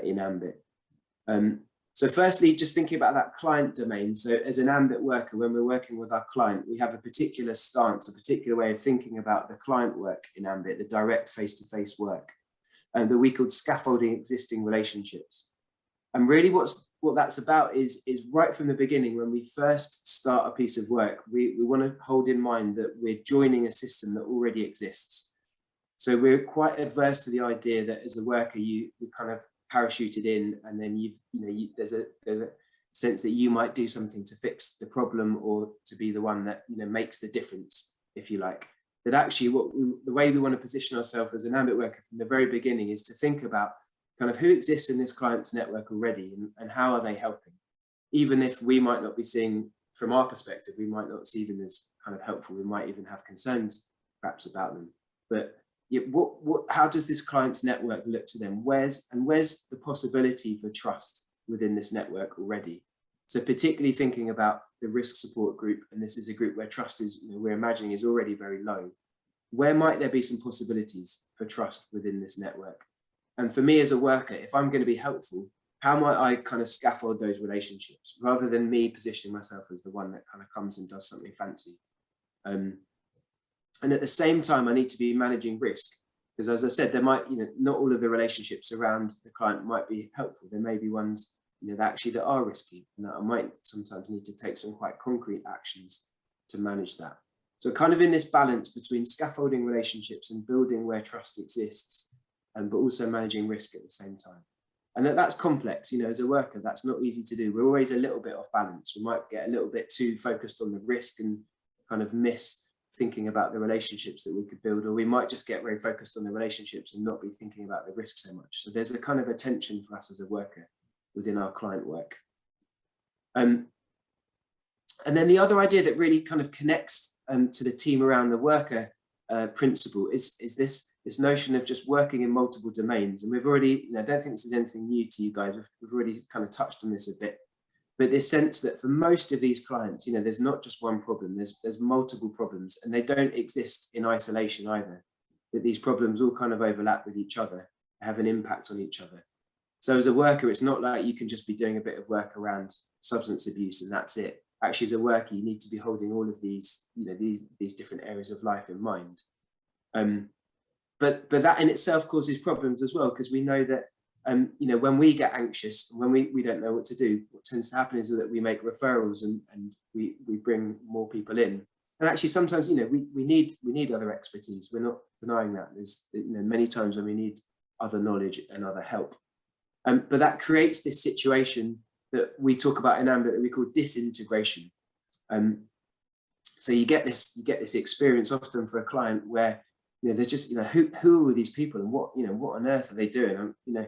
S2: in AMBIT. So firstly, just thinking about that client domain. So as an AMBIT worker, when we're working with our client, we have a particular stance, a particular way of thinking about the client work in AMBIT, the direct face-to-face work, and that we call scaffolding existing relationships. And really what that's about is right from the beginning, when we first start a piece of work, we want to hold in mind that we're joining a system that already exists. So we're quite adverse to the idea that as a worker, we kind of parachuted in, and then there's a sense that you might do something to fix the problem or to be the one that makes the difference, if you like. That actually the way we want to position ourselves as an AMBIT worker from the very beginning is to think about kind of who exists in this client's network already and how are they helping. Even if we might not be seeing, from our perspective, we might not see them as kind of helpful, we might even have concerns perhaps about them. But how does this client's network look to them? Where's the possibility for trust within this network already? So particularly thinking about the risk support group, and this is a group where trust is, we're imagining, is already very low. Where might there be some possibilities for trust within this network? And for me as a worker, if I'm going to be helpful, how might I kind of scaffold those relationships rather than me positioning myself as the one that kind of comes and does something fancy? And at the same time, I need to be managing risk, because as I said, there might, not all of the relationships around the client might be helpful. There may be ones, that are risky, and that I might sometimes need to take some quite concrete actions to manage that. So kind of in this balance between scaffolding relationships and building where trust exists, but also managing risk at the same time. And that's complex, as a worker, that's not easy to do. We're always a little bit off balance. We might get a little bit too focused on the risk and kind of miss thinking about the relationships that we could build, or we might just get very focused on the relationships and not be thinking about the risk so much. So there's a kind of a tension for us as a worker within our client work. And then the other idea that really kind of connects to the team around the worker principle is this notion of just working in multiple domains. And we've already, I don't think this is anything new to you guys. We've already kind of touched on this a bit. But this sense that for most of these clients, there's not just one problem, there's multiple problems, and they don't exist in isolation either. That these problems all kind of overlap with each other, have an impact on each other. So as a worker, it's not like you can just be doing a bit of work around substance abuse and that's it. Actually, as a worker, you need to be holding all of these, you know, these different areas of life in mind. But that in itself causes problems as well, because we know that, you know, when we get anxious, when we don't know what to do, what tends to happen is that we make referrals and we bring more people in. And actually, sometimes, you know, we need other expertise. We're not denying that. There's, you know, many times when we need other knowledge and other help. But that creates this situation that we talk about in AMBIT that we call disintegration. So you get this experience often for a client where, you know, they're just, you know, who are these people and what, you know, what on earth are they doing? You know,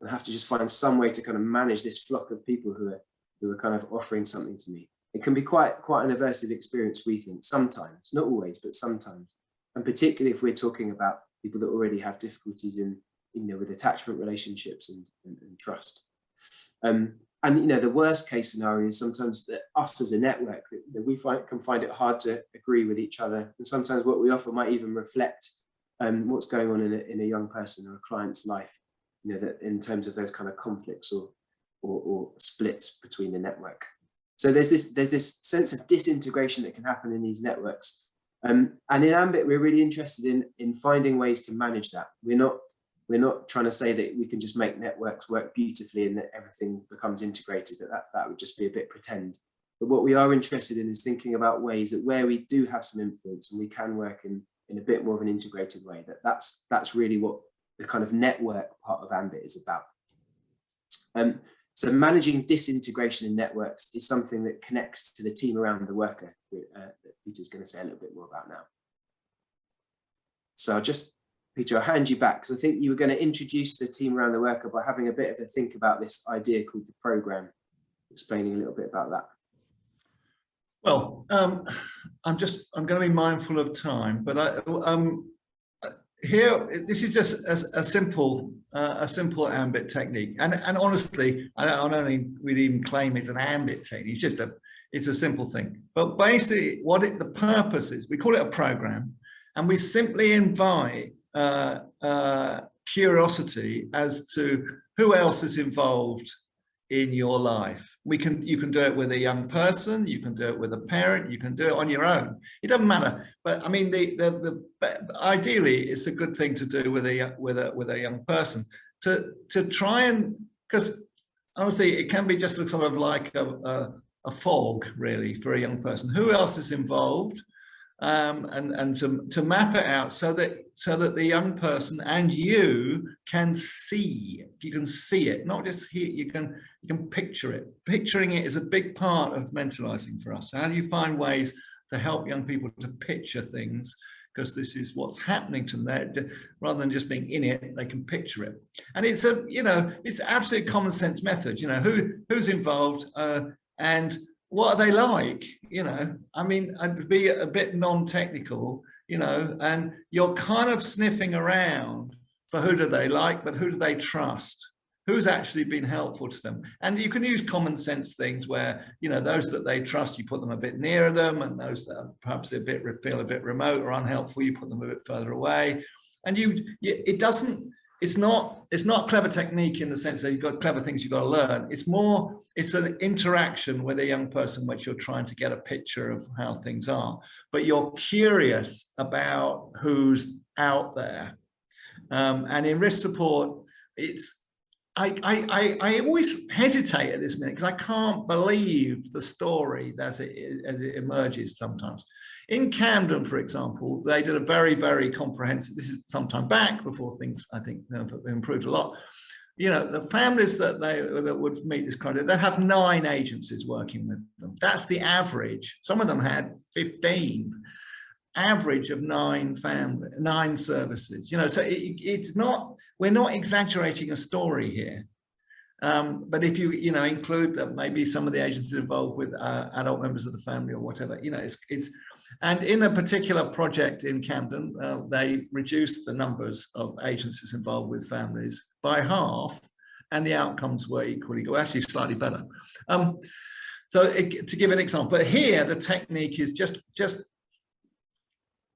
S2: I have to just find some way to kind of manage this flock of people who are kind of offering something to me. It can be quite an aversive experience, we think, sometimes, not always, but sometimes. And particularly if we're talking about people that already have difficulties in, you know, with attachment relationships and trust. And, you know, the worst case scenario is sometimes that us as a network, that we can find it hard to agree with each other. And sometimes what we offer might even reflect what's going on in a young person or a client's life, you know, that in terms of those kind of conflicts or splits between the network. So there's this sense of disintegration that can happen in these networks. And in AMBIT, we're really interested in finding ways to manage that. We're not trying to say that we can just make networks work beautifully and that everything becomes integrated. That would just be a bit pretend. But what we are interested in is thinking about ways that where we do have some influence and we can work in a bit more of an integrated way, that's really what the kind of network part of AMBIT is about. So managing disintegration in networks is something that connects to the team around the worker, that Peter's going to say a little bit more about now. So Peter, I'll hand you back, because I think you were going to introduce the team around the worker by having a bit of a think about this idea called the program, explaining a little bit about that.
S3: Well, I'm going to be mindful of time, but here, this is just a simple AMBIT technique, and honestly, I don't only really even claim it's an AMBIT technique. It's a simple thing. But basically, the purpose is, we call it a program, and we simply invite curiosity as to who else is involved in your life. You can do it with a young person, you can do it with a parent, you can do it on your own. It doesn't matter. But I mean, ideally, it's a good thing to do with a young person to try and, because honestly, it can be just sort of like a fog, really, for a young person. Who else is involved? And to map it out so that the young person and you can see it, not just hear. You can picture it. Picturing it is a big part of mentalizing for us. How do you find ways to help young people to picture things? Because this is what's happening to them. Rather than just being in it, they can picture it. And it's it's absolute common sense method. You know, who's involved and what are they like? You know, I mean, I'd be a bit non-technical, you know, and you're kind of sniffing around for who do they like, but who do they trust? Who's actually been helpful to them? And you can use common sense things where, you know, those that they trust, you put them a bit nearer them, and those that perhaps feel a bit remote or unhelpful, you put them a bit further away. And it's not clever technique in the sense that you've got clever things you've got to learn. It's an interaction with a young person which you're trying to get a picture of how things are, but you're curious about who's out there. And in risk support, I always hesitate at this minute because I can't believe the story as it emerges sometimes. In Camden, for example, they did a very, very comprehensive, this is some time back before things, I think, have improved a lot. You know, the families that would meet this criteria, they have 9 agencies working with them. That's the average. Some of them had 15. Average of 9 services. You know, so it's not, we're not exaggerating a story here. But if you include that maybe some of the agencies involved with adult members of the family or whatever, you know, and in a particular project in Camden, they reduced the numbers of agencies involved with families by half, and the outcomes were equally good, actually slightly better. So to give an example, but here the technique is just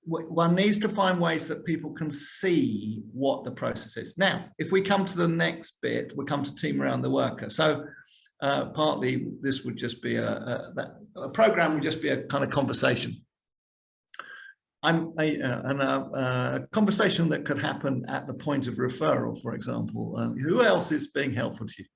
S3: one needs to find ways that people can see what the process is. Now, if we come to the next bit, we come to team around the worker. So partly this would just be a program would just be a kind of conversation. A conversation that could happen at the point of referral, for example. Who else is being helpful to you?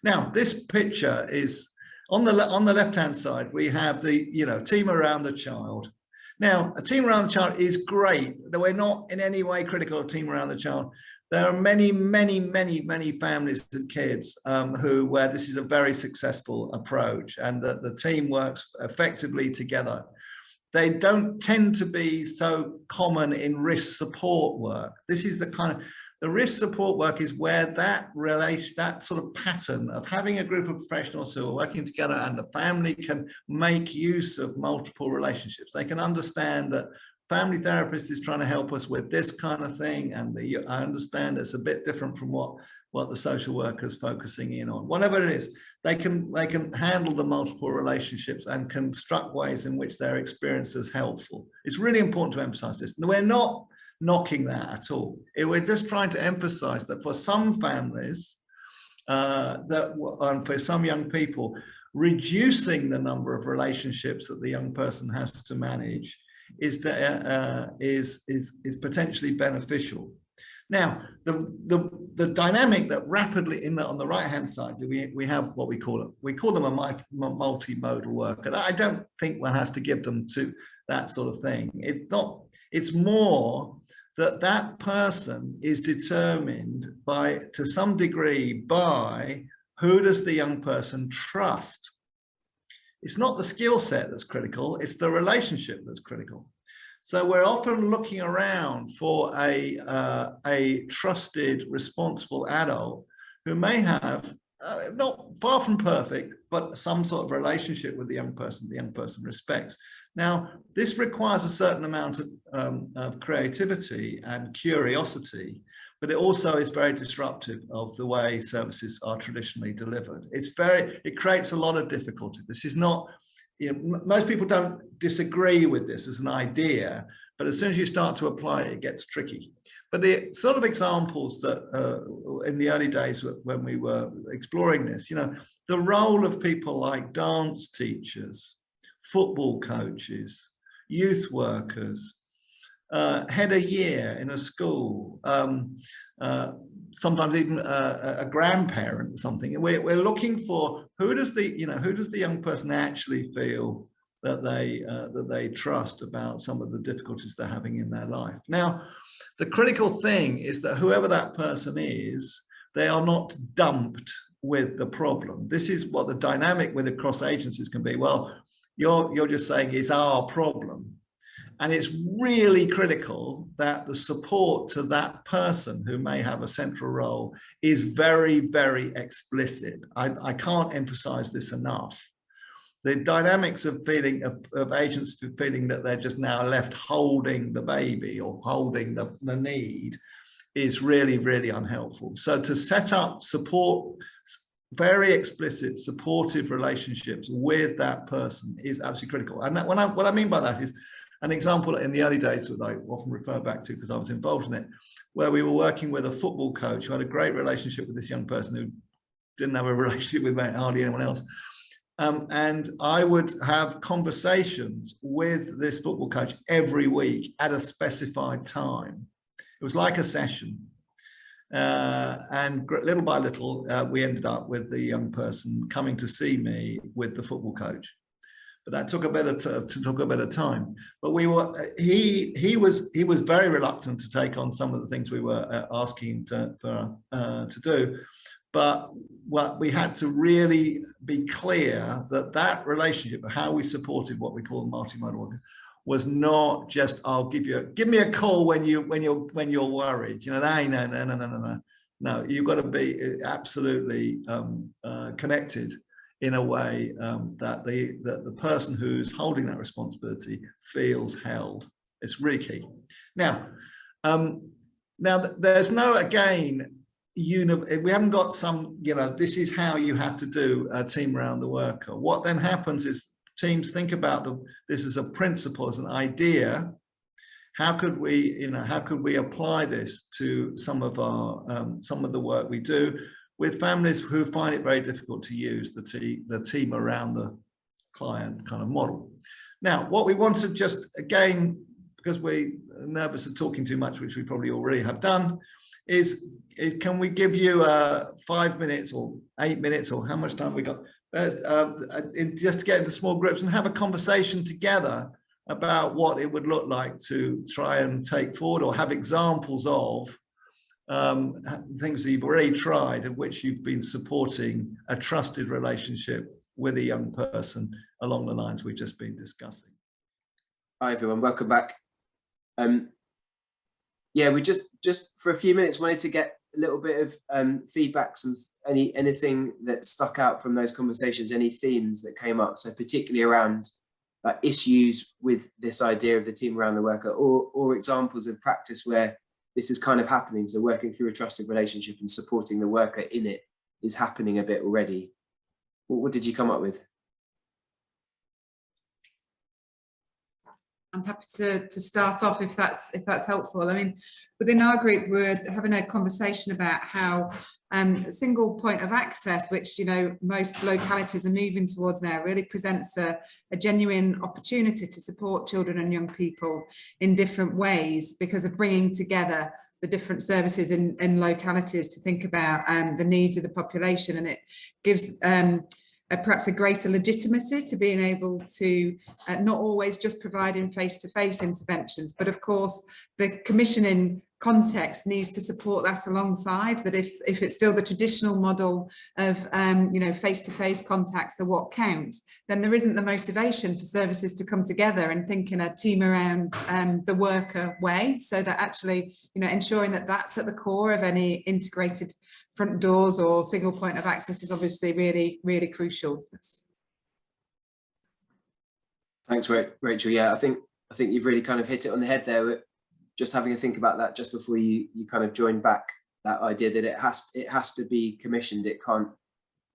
S3: Now, this picture is on the left-hand side. We have the team around the child. Now, a team around the child is great. We're not in any way critical of team around the child. There are many, many, many, many families and kids where this is a very successful approach, and that the team works effectively together. They don't tend to be so common in risk support work. This is the risk support work is where that sort of pattern of having a group of professionals who are working together, and the family can make use of multiple relationships. They can understand that family therapist is trying to help us with this kind of thing, and I understand it's a bit different from what the social worker is focusing in on. Whatever it is, they can handle the multiple relationships and construct ways in which their experience is helpful. It's really important to emphasize this. We're not knocking that at all. We're just trying to emphasize that for some families, for some young people, reducing the number of relationships that the young person has to manage is potentially beneficial. Now, the dynamic that rapidly on the right-hand side, we have what we call them a multimodal worker. I don't think one has to give them to that sort of thing. It's more that person is determined to some degree by who does the young person trust. It's not the skill set that's critical, it's the relationship that's critical. So we're often looking around for a trusted, responsible adult who may have, not far from perfect, but some sort of relationship with the young person respects. Now, this requires a certain amount of creativity and curiosity, but it also is very disruptive of the way services are traditionally delivered. It creates a lot of difficulty. This is not, most people don't disagree with this as an idea, but as soon as you start to apply it, it gets tricky. But the sort of examples that in the early days when we were exploring this, the role of people like dance teachers, football coaches, youth workers, head a year in a school, sometimes even a grandparent or something. We're looking for who does the young person actually feel that they trust about some of the difficulties they're having in their life. Now, the critical thing is that whoever that person is, they are not dumped with the problem. This is what the dynamic with across agencies can be. Well, you're just saying it's our problem. And it's really critical that the support to that person who may have a central role is very, very explicit. I can't emphasize this enough. The dynamics of agents feeling that they're just now left holding the baby or holding the need is really, really unhelpful. So to set up very explicit supportive relationships with that person is absolutely critical. And what I mean by that is an example in the early days that I often refer back to because I was involved in it, where we were working with a football coach who had a great relationship with this young person who didn't have a relationship with hardly anyone else. And I would have conversations with this football coach every week at a specified time. It was like a session. And little by little, we ended up with the young person coming to see me with the football coach. But that took a bit of time. But he was very reluctant to take on some of the things we were asking to do. But what we had to really be clear that relationship, how we supported what we call multimodal work, was not just, I'll give me a call when you're worried. No, you've got to be absolutely connected in a way that the person who's holding that responsibility feels held. It's really key. Now there's no, again, we haven't got some, this is how you have to do a team around the worker. What then happens is teams think about this as a principle, as an idea. how could we apply this to some of the work we do with families who find it very difficult to use the team around the client kind of model. Now, what we want to just, again, because we're nervous of talking too much, which we probably already have done, is can we give you 5 minutes or 8 minutes, or how much time we got, just to get into small groups and have a conversation together about what it would look like to try and take forward, or have examples of things that you've already tried in which you've been supporting a trusted relationship with a young person along the lines we've just been discussing.
S2: Hi everyone, welcome back. Yeah, we just for a few minutes wanted to get a little bit of feedback, some anything that stuck out from those conversations, any themes that came up, so particularly around issues with this idea of the team around the worker, or examples of practice where this is kind of happening. So working through a trusted relationship and supporting the worker in it is happening a bit already. What did you come up with?
S1: I'm happy to start off if that's helpful. I mean, within our group, we're having a conversation about how a single point of access, which most localities are moving towards now, really presents a genuine opportunity to support children and young people in different ways, because of bringing together the different services in localities to think about the needs of the population, and it gives perhaps a greater legitimacy to being able to not always just providing face-to-face interventions, but of course the commissioning context needs to support that alongside that. If it's still the traditional model of face-to-face contacts are what count, then there isn't the motivation for services to come together and think in a team around the worker way, so that actually ensuring that that's at the core of any integrated front doors or single point of access is obviously really, really crucial.
S2: Thanks, Rachel. Yeah, I think you've really kind of hit it on the head there. Just having a think about that just before you kind of join back, that idea that it has to be commissioned. It can't.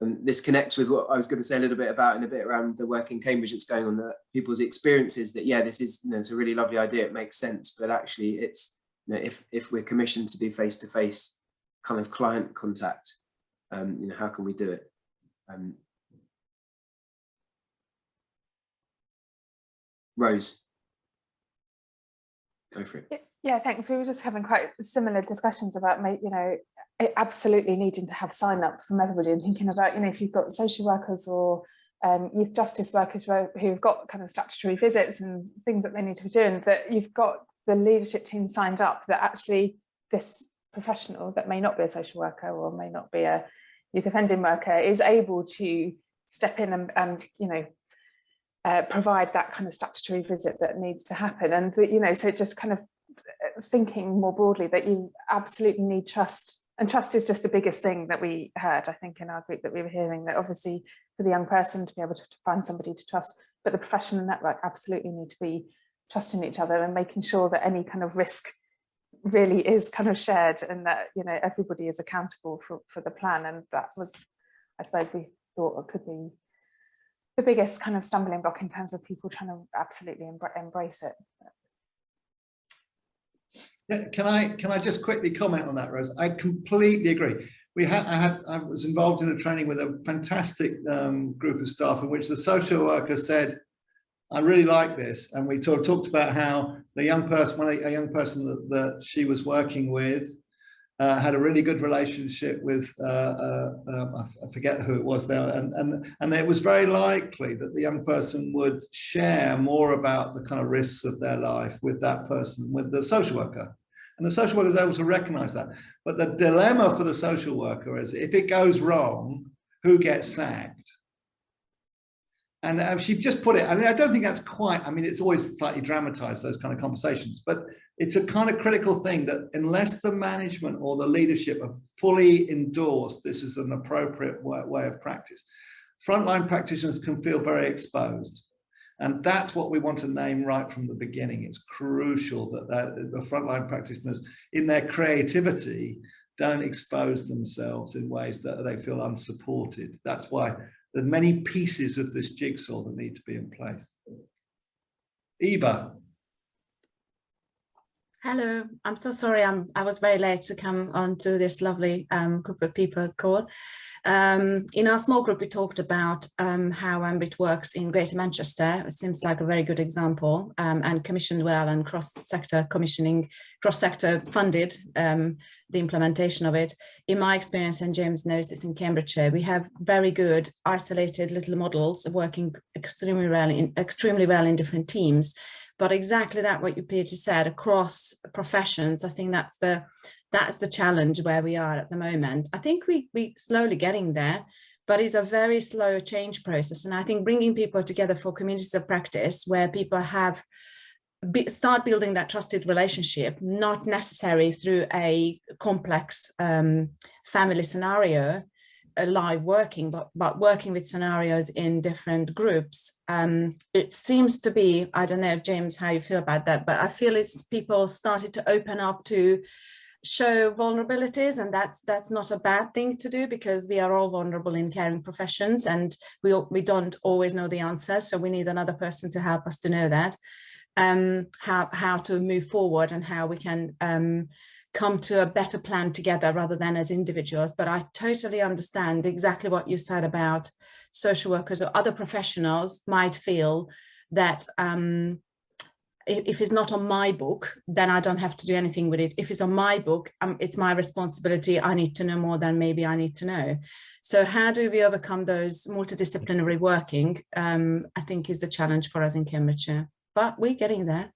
S2: And this connects with what I was going to say a little bit about in a bit around the work in Cambridge that's going on, the people's experiences that, yeah, this is, it's a really lovely idea. It makes sense, but actually it's, if we're commissioned to do face-to-face kind of client contact, how can we do it? Rose, go for it.
S5: Yeah, thanks. We were just having quite similar discussions about, it absolutely needing to have sign up from everybody, and thinking about, if you've got social workers or youth justice workers who've got kind of statutory visits and things that they need to be doing, that you've got the leadership team signed up, that actually this professional that may not be a social worker or may not be a youth offending worker is able to step in and provide that kind of statutory visit that needs to happen. And so just kind of thinking more broadly that you absolutely need trust, and trust is just the biggest thing that we heard, I think, in our group, that we were hearing, that obviously for the young person to be able to find somebody to trust, but the professional network absolutely need to be trusting each other and making sure that any kind of risk really is kind of shared, and that everybody is accountable for the plan. And that was, I suppose, we thought it could be the biggest kind of stumbling block in terms of people trying to absolutely embrace it.
S3: Can I just quickly comment on that, Rose? I completely agree. I was involved in a training with a fantastic group of staff in which the social worker said, I really like this, and we talked about how the young person, a young person that she was working with, had a really good relationship with I forget who it was there, and it was very likely that the young person would share more about the kind of risks of their life with that person, with the social worker, and the social worker is able to recognize that. But the dilemma for the social worker is, if it goes wrong, who gets sacked? And she just put it, I mean, I don't think that's quite, I mean, it's always slightly dramatized, those kind of conversations, but it's a kind of critical thing that unless the management or the leadership have fully endorsed this is an appropriate way of practice, frontline practitioners can feel very exposed. And that's what we want to name right from the beginning. It's crucial that the frontline practitioners, in their creativity, don't expose themselves in ways that they feel unsupported. That's why there are many pieces of this jigsaw that need to be in place. Eva.
S6: Hello, I'm so sorry. I was very late to come on to this lovely group of people call. In our small group, we talked about how AMBIT works in Greater Manchester. It seems like a very good example, and commissioned well, and cross-sector commissioning, cross-sector funded the implementation of it. In my experience, and James knows this in Cambridgeshire, we have very good isolated little models working extremely well in different teams. But exactly that, what you, Peter, said, across professions, I think that's the challenge where we are at the moment. I think we're slowly getting there, but it's a very slow change process. And I think bringing people together for communities of practice where people start building that trusted relationship, not necessarily through a complex family scenario, live working, but working with scenarios in different groups. It seems to be, I don't know, James, how you feel about that, but I feel it's people started to open up to show vulnerabilities, and that's not a bad thing to do, because we are all vulnerable in caring professions, and we don't always know the answer, so we need another person to help us to know that, how to move forward and how we can come to a better plan together rather than as individuals. But I totally understand exactly what you said about social workers or other professionals might feel that if it's not on my book, then I don't have to do anything with it. If it's on my book, it's my responsibility. I need to know more than maybe I need to know. So how do we overcome those multidisciplinary working, I think is the challenge for us in Cambridgeshire, but we're getting there.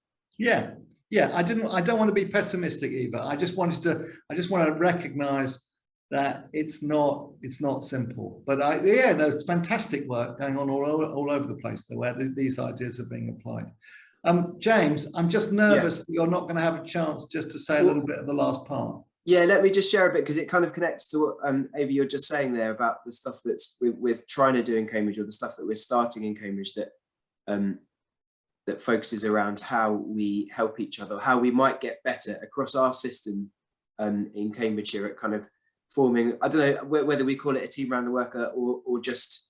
S3: Yeah, I don't want to be pessimistic either. I just want to recognize that it's not simple. But there's fantastic work going on all over the place there, where these ideas are being applied. James, I'm just nervous that you're not going to have a chance just to say a little bit of the last part.
S2: Yeah, let me just share a bit, because it kind of connects to what Ava, you're just saying there about the stuff that's we're trying to do in Cambridge, or the stuff that we're starting in Cambridge, that that focuses around how we help each other, how we might get better across our system in Cambridgeshire at kind of forming, I don't know whether we call it a team around the worker or just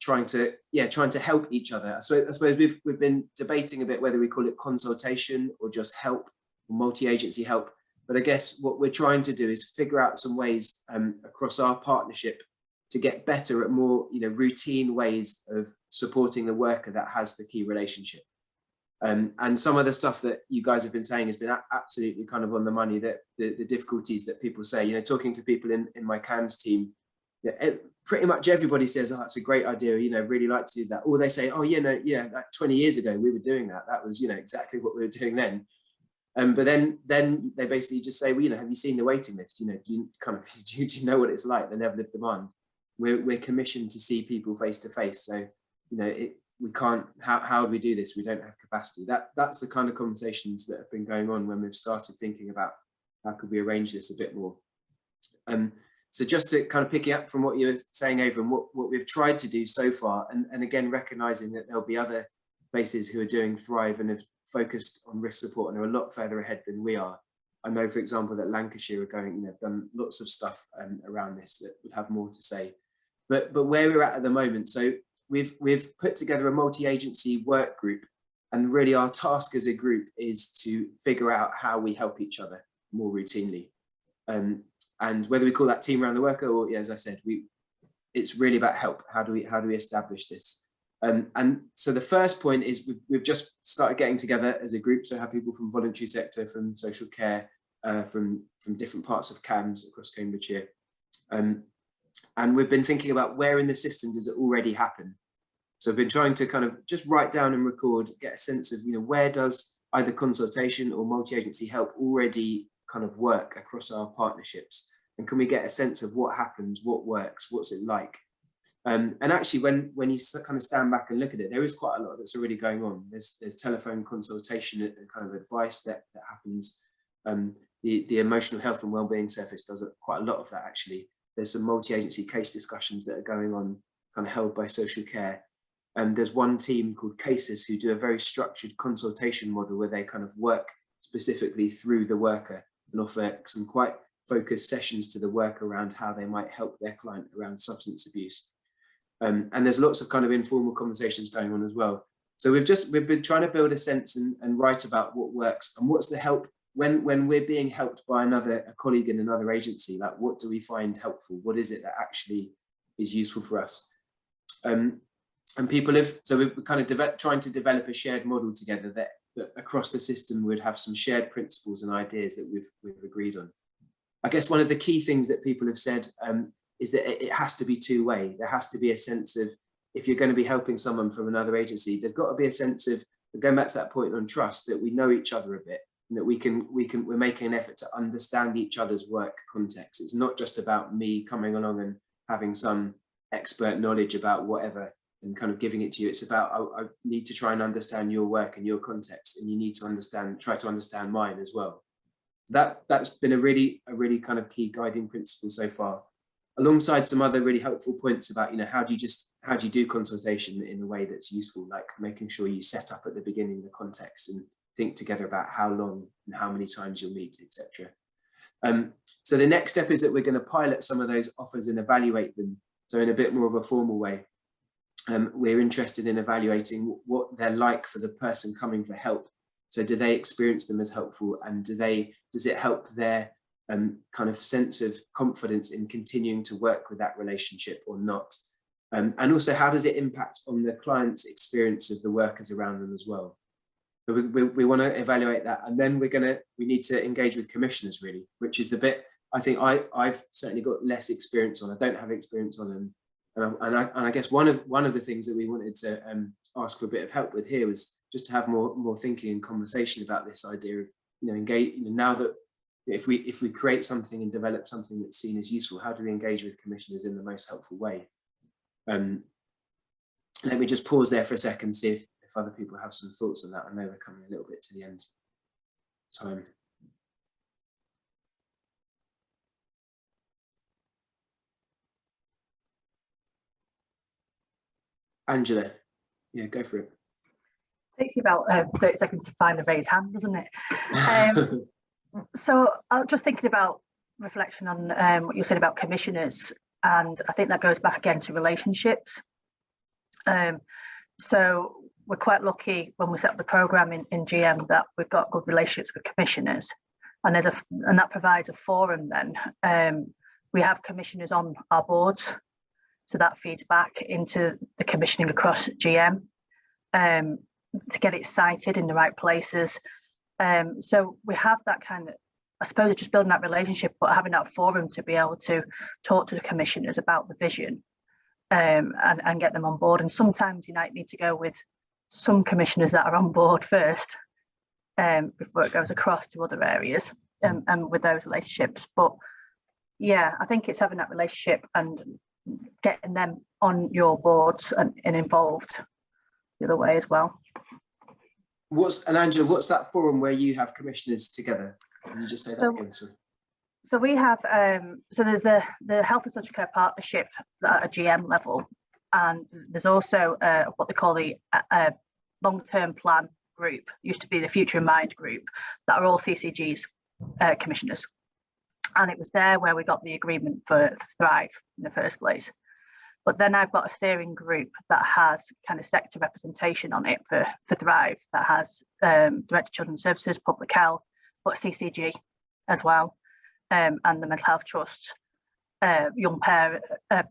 S2: trying to help each other. So I suppose we've been debating a bit whether we call it consultation or just help, or multi-agency help. But I guess what we're trying to do is figure out some ways across our partnership to get better at more routine ways of supporting the worker that has the key relationship. And some of the stuff that you guys have been saying has been absolutely kind of on the money, that the difficulties that people say, talking to people in my CAMS team, pretty much everybody says, oh, that's a great idea, really like to do that. Or they say, oh, like 20 years ago, we were doing that. That was, exactly what we were doing then. But then they basically just say, well, have you seen the waiting list? Do you know what it's like, the level of demand? We're commissioned to see people face to face. So, we can't, how do we do this? We don't have capacity. That's the kind of conversations that have been going on when we've started thinking about how could we arrange this a bit more. So just to kind of pick up from what you were saying, Ava, and what we've tried to do so far, and again, recognizing that there'll be other places who are doing Thrive and have focused on risk support and are a lot further ahead than we are. I know, for example, that Lancashire are going, have done lots of stuff around this that would have more to say. But where we're at the moment, so we've put together a multi-agency work group, and really our task as a group is to figure out how we help each other more routinely. And whether we call that team around the worker or, as I said, it's really about help. How do we establish this? And so the first point is we've just started getting together as a group. So have people from voluntary sector, from social care, from different parts of CAMS across Cambridgeshire. And we've been thinking about where in the system does it already happen. So I've been trying to kind of just write down and record, get a sense of, where does either consultation or multi-agency help already kind of work across our partnerships? And can we get a sense of what happens, what works, what's it like? And actually, when you kind of stand back and look at it, there is quite a lot that's already going on. There's telephone consultation and kind of advice that happens. The emotional health and wellbeing service does quite a lot of that, actually. There's some multi-agency case discussions that are going on, kind of held by social care. And there's one team called Cases who do a very structured consultation model where they kind of work specifically through the worker and offer some quite focused sessions to the worker around how they might help their client around substance abuse. And there's lots of kind of informal conversations going on as well. So we've been trying to build a sense and write about what works and what's the help when we're being helped by a colleague in another agency. Like, what do we find helpful? What is it that actually is useful for us? And people have, so we're kind of trying to develop a shared model together that across the system would have some shared principles and ideas that we've agreed on. I guess one of the key things that people have said is that it has to be two-way. There has to be a sense of, if you're going to be helping someone from another agency, there's got to be a sense of, going back to that point on trust, that we know each other a bit, and that we're making an effort to understand each other's work context. It's not just about me coming along and having some expert knowledge about whatever and kind of giving it to you. It's about, I need to try and understand your work and your context, and you need to try to understand mine as well. That's been a really kind of key guiding principle so far, alongside some other really helpful points about, you know, how do you do consultation in a way that's useful, like making sure you set up at the beginning the context and think together about how long and how many times you'll meet, etc. So the next step is that we're going to pilot some of those offers and evaluate them. So in a bit more of a formal way, we're interested in evaluating what they're like for the person coming for help. So do they experience them as helpful, and does it help their kind of sense of confidence in continuing to work with that relationship or not? And also, how does it impact on the client's experience of the workers around them as well? So we want to evaluate that, and then we need to engage with commissioners, really, which is the bit I think I've certainly got less experience on. I don't have experience on them, and I guess one of the things that we wanted to ask for a bit of help with here was just to have more thinking and conversation about this idea of, you know, engage. You know, now that if we create something and develop something that's seen as useful, how do we engage with commissioners in the most helpful way? Let me just pause there for a second, see if other people have some thoughts on that. I know we're coming a little bit to the end time. Angela, yeah, go for it.
S7: Takes you about 30 seconds to find a raised hand, doesn't it? So I was just thinking about reflection on what you said about commissioners, and I think that goes back again to relationships. So we're quite lucky when we set up the programme in GM that we've got good relationships with commissioners, and that provides a forum then. We have commissioners on our boards, so that feeds back into the commissioning across GM to get it cited in the right places. So we have that kind of, I suppose, just building that relationship, but having that forum to be able to talk to the commissioners about the vision and get them on board. And sometimes you might need to go with some commissioners that are on board first before it goes across to other areas and with those relationships. But yeah, I think it's having that relationship and getting them on your boards and involved the other way as well.
S2: And Angela, what's that forum where you have commissioners together? Can you just say that again? Sorry.
S7: So we have, so there's the Health and Social Care Partnership at a GM level, and there's also what they call the long-term plan group, used to be the Future in Mind group, that are all CCG's commissioners. And it was there where we got the agreement for Thrive in the first place. But then I've got a steering group that has kind of sector representation on it for Thrive, that has Director of Children's Services, Public Health, but CCG as well, and the Mental Health Trust, young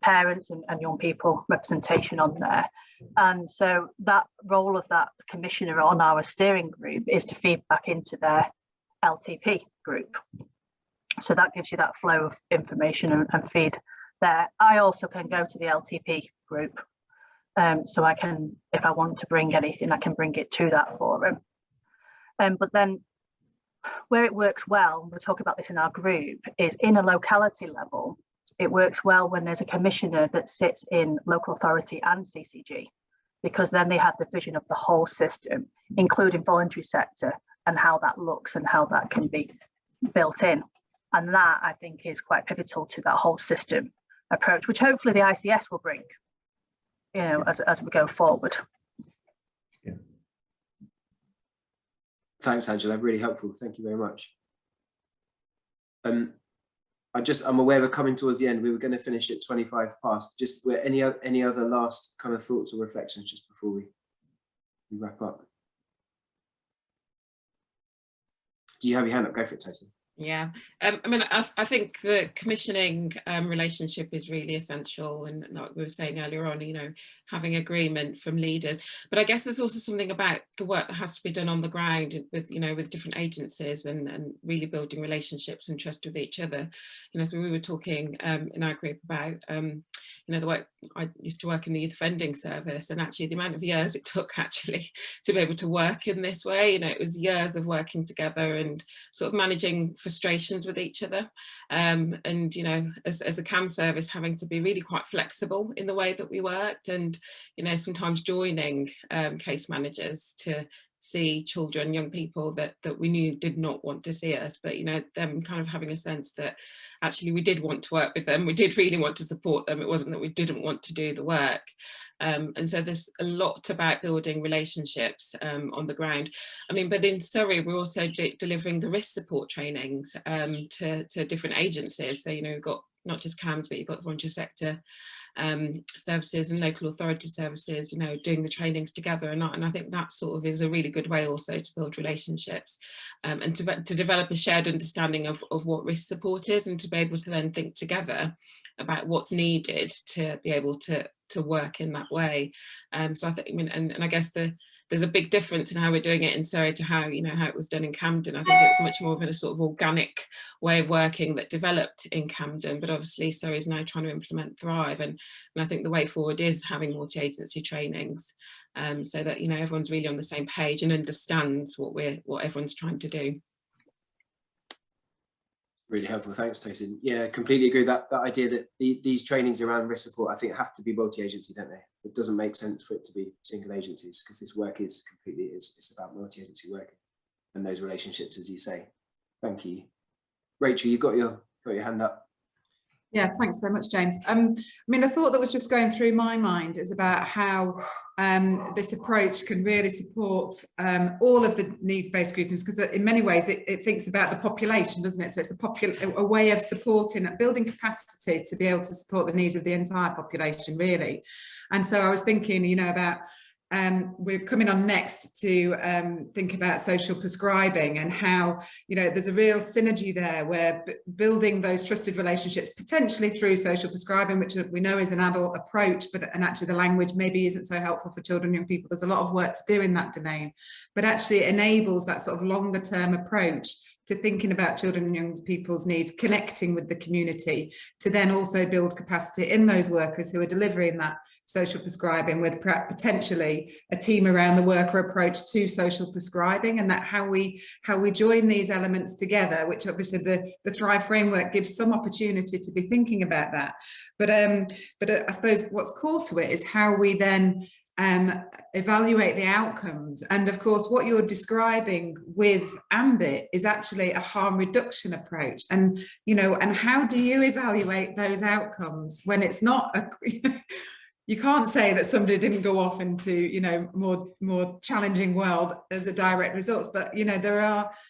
S7: parents and young people representation on there. And so that role of that commissioner on our steering group is to feed back into their LTP group. So that gives you that flow of information and feed there. I also can go to the LTP group. So I can, if I want to bring anything, I can bring it to that forum. But then where it works well, and we'll talk about this in our group, is in a locality level. It works well when there's a commissioner that sits in local authority and CCG, because then they have the vision of the whole system, including voluntary sector, and how that looks and how that can be built in. And that, I think, is quite pivotal to that whole system approach, which hopefully the ICS will bring, you know, as we go forward.
S2: Yeah. Thanks, Angela. Really helpful. Thank you very much. I'm aware we're coming towards the end. We were going to finish at 25 past. Just were any other last kind of thoughts or reflections just before we we wrap up. Do you have your hand up? Go for it, Tosin.
S8: Yeah, I mean, I think the commissioning relationship is really essential, and like we were saying earlier on, you know, having agreement from leaders. But I guess there's also something about the work that has to be done on the ground with, you know, with different agencies and really building relationships and trust with each other. You know, so we were talking in our group about, you know, the work, I used to work in the youth offending service, and actually the amount of years it took actually to be able to work in this way, you know, it was years of working together and sort of managing frustrations with each other, and you know, as a CAM service, having to be really quite flexible in the way that we worked, and you know, sometimes joining case managers to see children, young people that we knew did not want to see us, but you know, them kind of having a sense that actually we did want to work with them, we did really want to support them, it wasn't that we didn't want to do the work. And so there's a lot about building relationships on the ground. I mean, but in Surrey, we're also delivering the risk support trainings to different agencies. So, you know, we've got not just CAMS, but you've got the voluntary sector services and local authority services, you know, doing the trainings together. And I think that sort of is a really good way also to build relationships and to develop a shared understanding of what risk support is, and to be able to then think together about what's needed to be able to work in that way. So I think, I mean, and I guess there's a big difference in how we're doing it in Surrey to how, you know, how it was done in Camden. I think it's much more of a sort of organic way of working that developed in Camden, but obviously Surrey is now trying to implement Thrive, and I think the way forward is having multi-agency trainings, so that, you know, everyone's really on the same page and understands what everyone's trying to do.
S2: Really helpful, thanks, Tosin. Yeah, completely agree that idea that these trainings around risk support, I think, have to be multi-agency, don't they? It doesn't make sense for it to be single agencies, because this work is completely, it's about multi-agency work and those relationships, as you say. Thank you. Rachel, you've got your hand up.
S1: Yeah, thanks very much, James. I mean, a thought that was just going through my mind is about how this approach can really support all of the needs-based groupings, because in many ways it thinks about the population, doesn't it? So it's a way of supporting, building capacity to be able to support the needs of the entire population, really. And so I was thinking, you know, about we're coming on next to think about social prescribing, and how, you know, there's a real synergy there where building those trusted relationships, potentially through social prescribing, which we know is an adult approach, and actually the language maybe isn't so helpful for children and young people. There's a lot of work to do in that domain, but actually it enables that sort of longer term approach to thinking about children and young people's needs, connecting with the community, to then also build capacity in those workers who are delivering that social prescribing, with potentially a team around the worker approach to social prescribing, and that how we join these elements together, which obviously the Thrive framework gives some opportunity to be thinking about that. But I suppose what's core to it is how we then evaluate the outcomes. And of course, what you're describing with AMBIT is actually a harm reduction approach. And, you know, and how do you evaluate those outcomes when it's not a, you can't say that somebody didn't go off into, you know, more challenging world as a direct results, but, you know,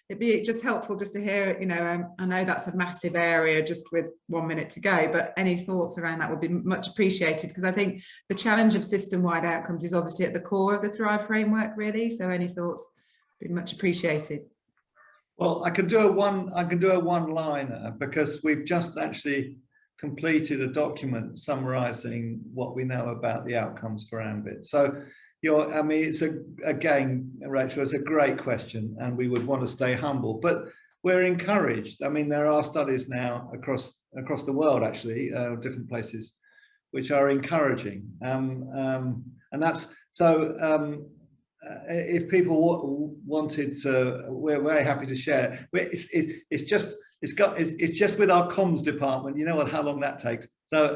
S1: it'd be just helpful just to hear, you know, I know that's a massive area just with 1 minute to go, but any thoughts around that would be much appreciated, because I think the challenge of system-wide outcomes is obviously at the core of the Thrive framework, really. So any thoughts would be much appreciated.
S3: Well, I could do a one-liner, because we've just actually completed a document summarising what we know about the outcomes for AMBIT. So, I mean, it's again, Rachel, it's a great question, and we would want to stay humble, but we're encouraged. I mean, there are studies now across the world, actually, different places, which are encouraging, and that's so. If people wanted to, we're very happy to share. It's just with our comms department. You know how long that takes. So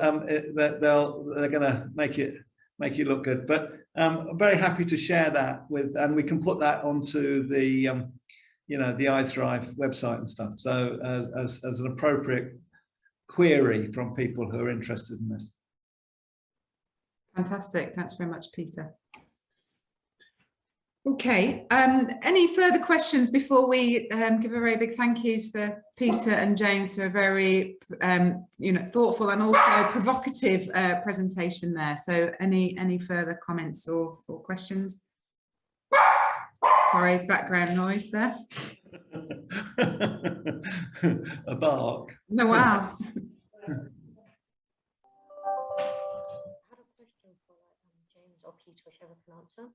S3: they're going to make it look good. But I'm very happy to share that with, and we can put that onto the you know, the iThrive website and stuff. So as an appropriate query from people who are interested in this.
S1: Fantastic. Thanks very much, Peter. Okay, any further questions before we give a very big thank you to Peter and James for a very you know, thoughtful and also provocative presentation there. So any further comments or questions? Sorry, background noise there.
S3: A bark.
S1: No, wow.
S9: James or Peter, whichever can answer.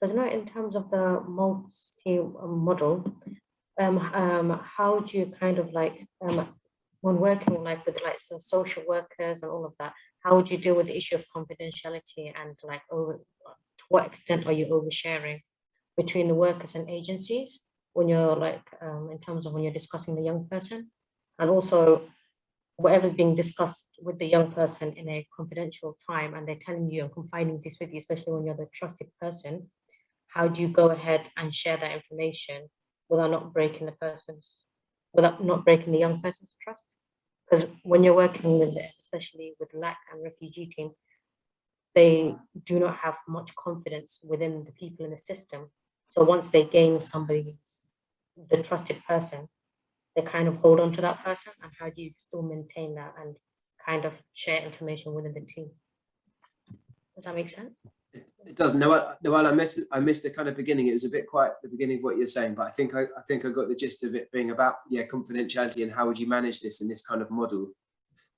S9: So, in terms of the multi model, how do you kind of like when working like with like some social workers and all of that, how would you deal with the issue of confidentiality and like to what extent are you oversharing between the workers and agencies when you're like in terms of when you're discussing the young person, and also whatever's being discussed with the young person in a confidential time and they're telling you and confiding this with you, especially when you're the trusted person, how do you go ahead and share that information without not breaking the young person's trust? Because when you're working with, especially with LAC and refugee team, they do not have much confidence within the people in the system. So once they gain the trusted person, they kind of hold on to that person. And how do you still maintain that and kind of share information within the team? Does that make sense?
S2: It does. Noel, I missed the kind of beginning. It was a bit quiet at the beginning of what you're saying, but I think I got the gist of it being about confidentiality and how would you manage this in this kind of model.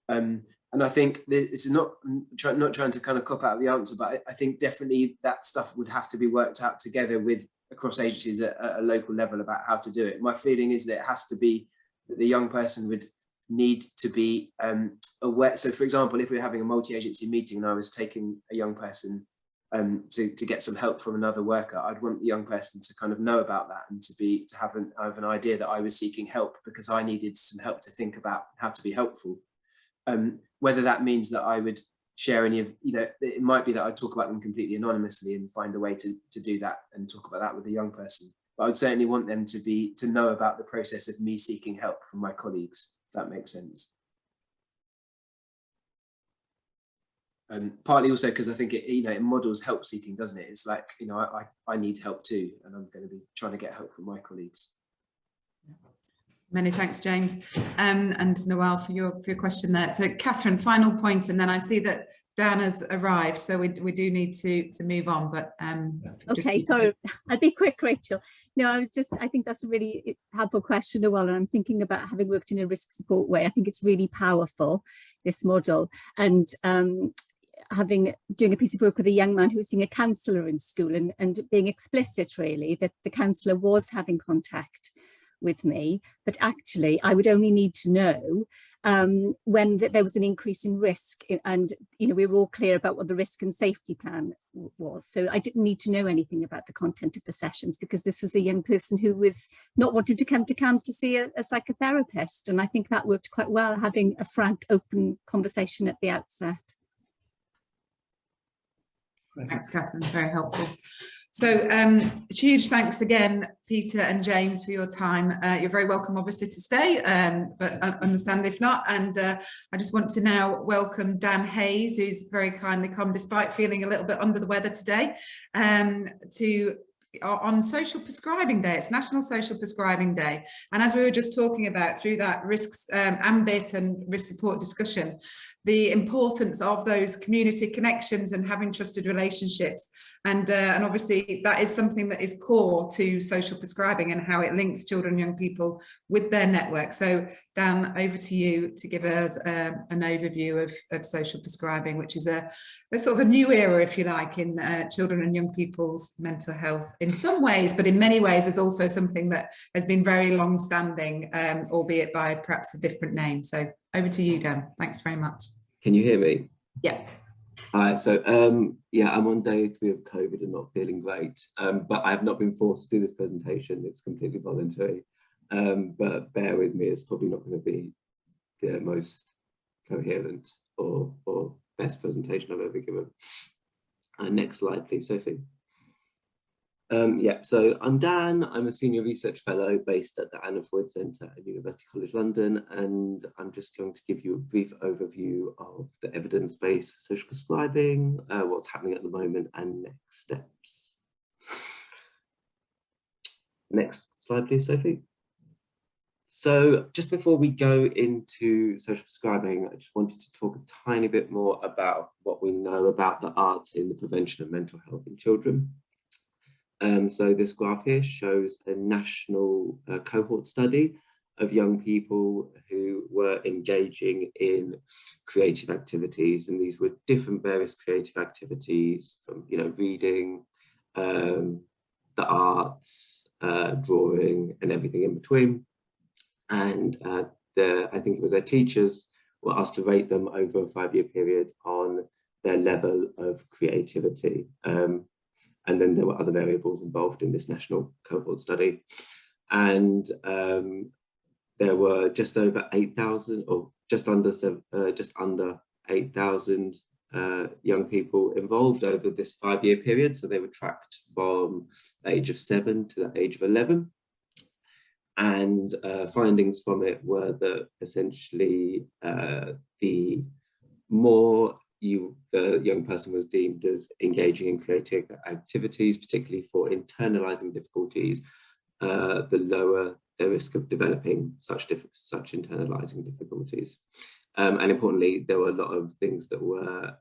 S2: And I think this is not trying to kind of cop out the answer, but I think definitely that stuff would have to be worked out together across agencies at a local level about how to do it. My feeling is that it has to be that the young person would need to be aware. So for example, if we're having a multi-agency meeting and I was taking a young person to get some help from another worker, I'd want the young person to kind of know about that and to have an idea that I was seeking help because I needed some help to think about how to be helpful. Whether that means that I would share any of, it might be that I'd talk about them completely anonymously and find a way to do that and talk about that with a young person. But I would certainly want them to know about the process of me seeking help from my colleagues, if that makes sense. Partly also because I think it models help seeking, doesn't it? It's like, I need help too, and I'm going to be trying to get help from my colleagues.
S1: Many thanks, James, and Noel for your question there. So, Catherine, final point, and then I see that Dan has arrived, so we do need to move on. But
S10: okay, so I'll be quick, Rachel. No, I think that's a really helpful question, Noel, and I'm thinking about having worked in a risk support way. I think it's really powerful, this model, and doing a piece of work with a young man who was seeing a counsellor in school and being explicit really that the counsellor was having contact with me, but actually I would only need to know when there was an increase in risk, and we were all clear about what the risk and safety plan was. So I didn't need to know anything about the content of the sessions because this was a young person who was not wanting to come to camp to see a psychotherapist, and I think that worked quite well, having a frank, open conversation at the outset.
S1: Thanks, Catherine, very helpful. So huge thanks again, Peter and James, for your time. You're very welcome, obviously, to stay, but I understand if not. And I just want to now welcome Dan Hayes, who's very kindly come, despite feeling a little bit under the weather today, on Social Prescribing Day. It's National Social Prescribing Day. And as we were just talking about through that risks, AMBIT and risk support discussion, the importance of those community connections and having trusted relationships. And obviously that is something that is core to social prescribing and how it links children and young people with their network. So Dan, over to you to give us an overview of social prescribing, which is a sort of a new era, if you like, in children and young people's mental health in some ways, but in many ways is also something that has been very long standing, albeit by perhaps a different name. So over to you, Dan. Thanks very much.
S11: Can you hear me?
S1: Yeah.
S11: Hi, so yeah, I'm on day 3 of COVID and not feeling great, but I have not been forced to do this presentation. It's completely voluntary, but bear with me, it's probably not going to be the most coherent or best presentation I've ever given. Next slide, please, Sophie. Yeah, so I'm Dan. I'm a senior research fellow based at the Anna Freud Centre at University College London, and I'm just going to give you a brief overview of the evidence base for social prescribing, what's happening at the moment, and next steps. Next slide, please, Sophie. So just before we go into social prescribing, I just wanted to talk a tiny bit more about what we know about the arts in the prevention of mental health in children. So this graph here shows a national cohort study of young people who were engaging in creative activities, and these were different various creative activities from, you know, reading, the arts, drawing, and everything in between. And I think it was their teachers were asked to rate them over a 5-year period on their level of creativity. And then there were other variables involved in this national cohort study. And there were just over 8,000, or just under 8,000 young people involved over this 5-year period. So they were tracked from the age of 7 to the age of 11. And findings from it were that essentially the more the young person was deemed as engaging in creative activities, particularly for internalizing difficulties, the lower the risk of developing such internalizing difficulties. And importantly, there were a lot of things that were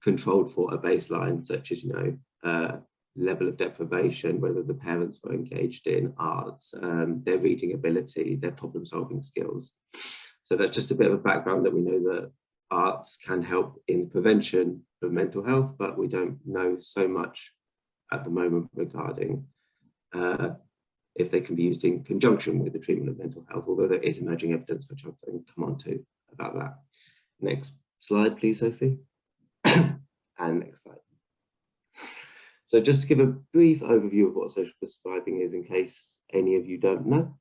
S11: controlled for a baseline, such as, you know, level of deprivation, whether the parents were engaged in arts, their reading ability, their problem-solving skills. So that's just a bit of a background that we know that arts can help in prevention of mental health, but we don't know so much at the moment regarding if they can be used in conjunction with the treatment of mental health, although there is emerging evidence, which I'm going to come on to about that. Next slide, please, Sophie. And next slide. So just to give a brief overview of what social prescribing is, in case any of you don't know.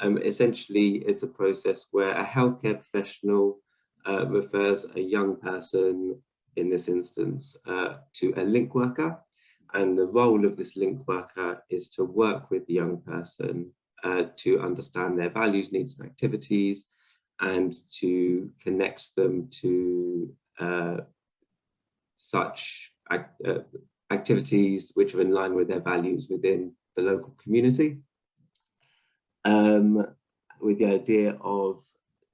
S11: Essentially, it's a process where a healthcare professional refers a young person, in this instance, to a link worker. And the role of this link worker is to work with the young person to understand their values, needs, and activities, and to connect them to such activities which are in line with their values within the local community, with the idea of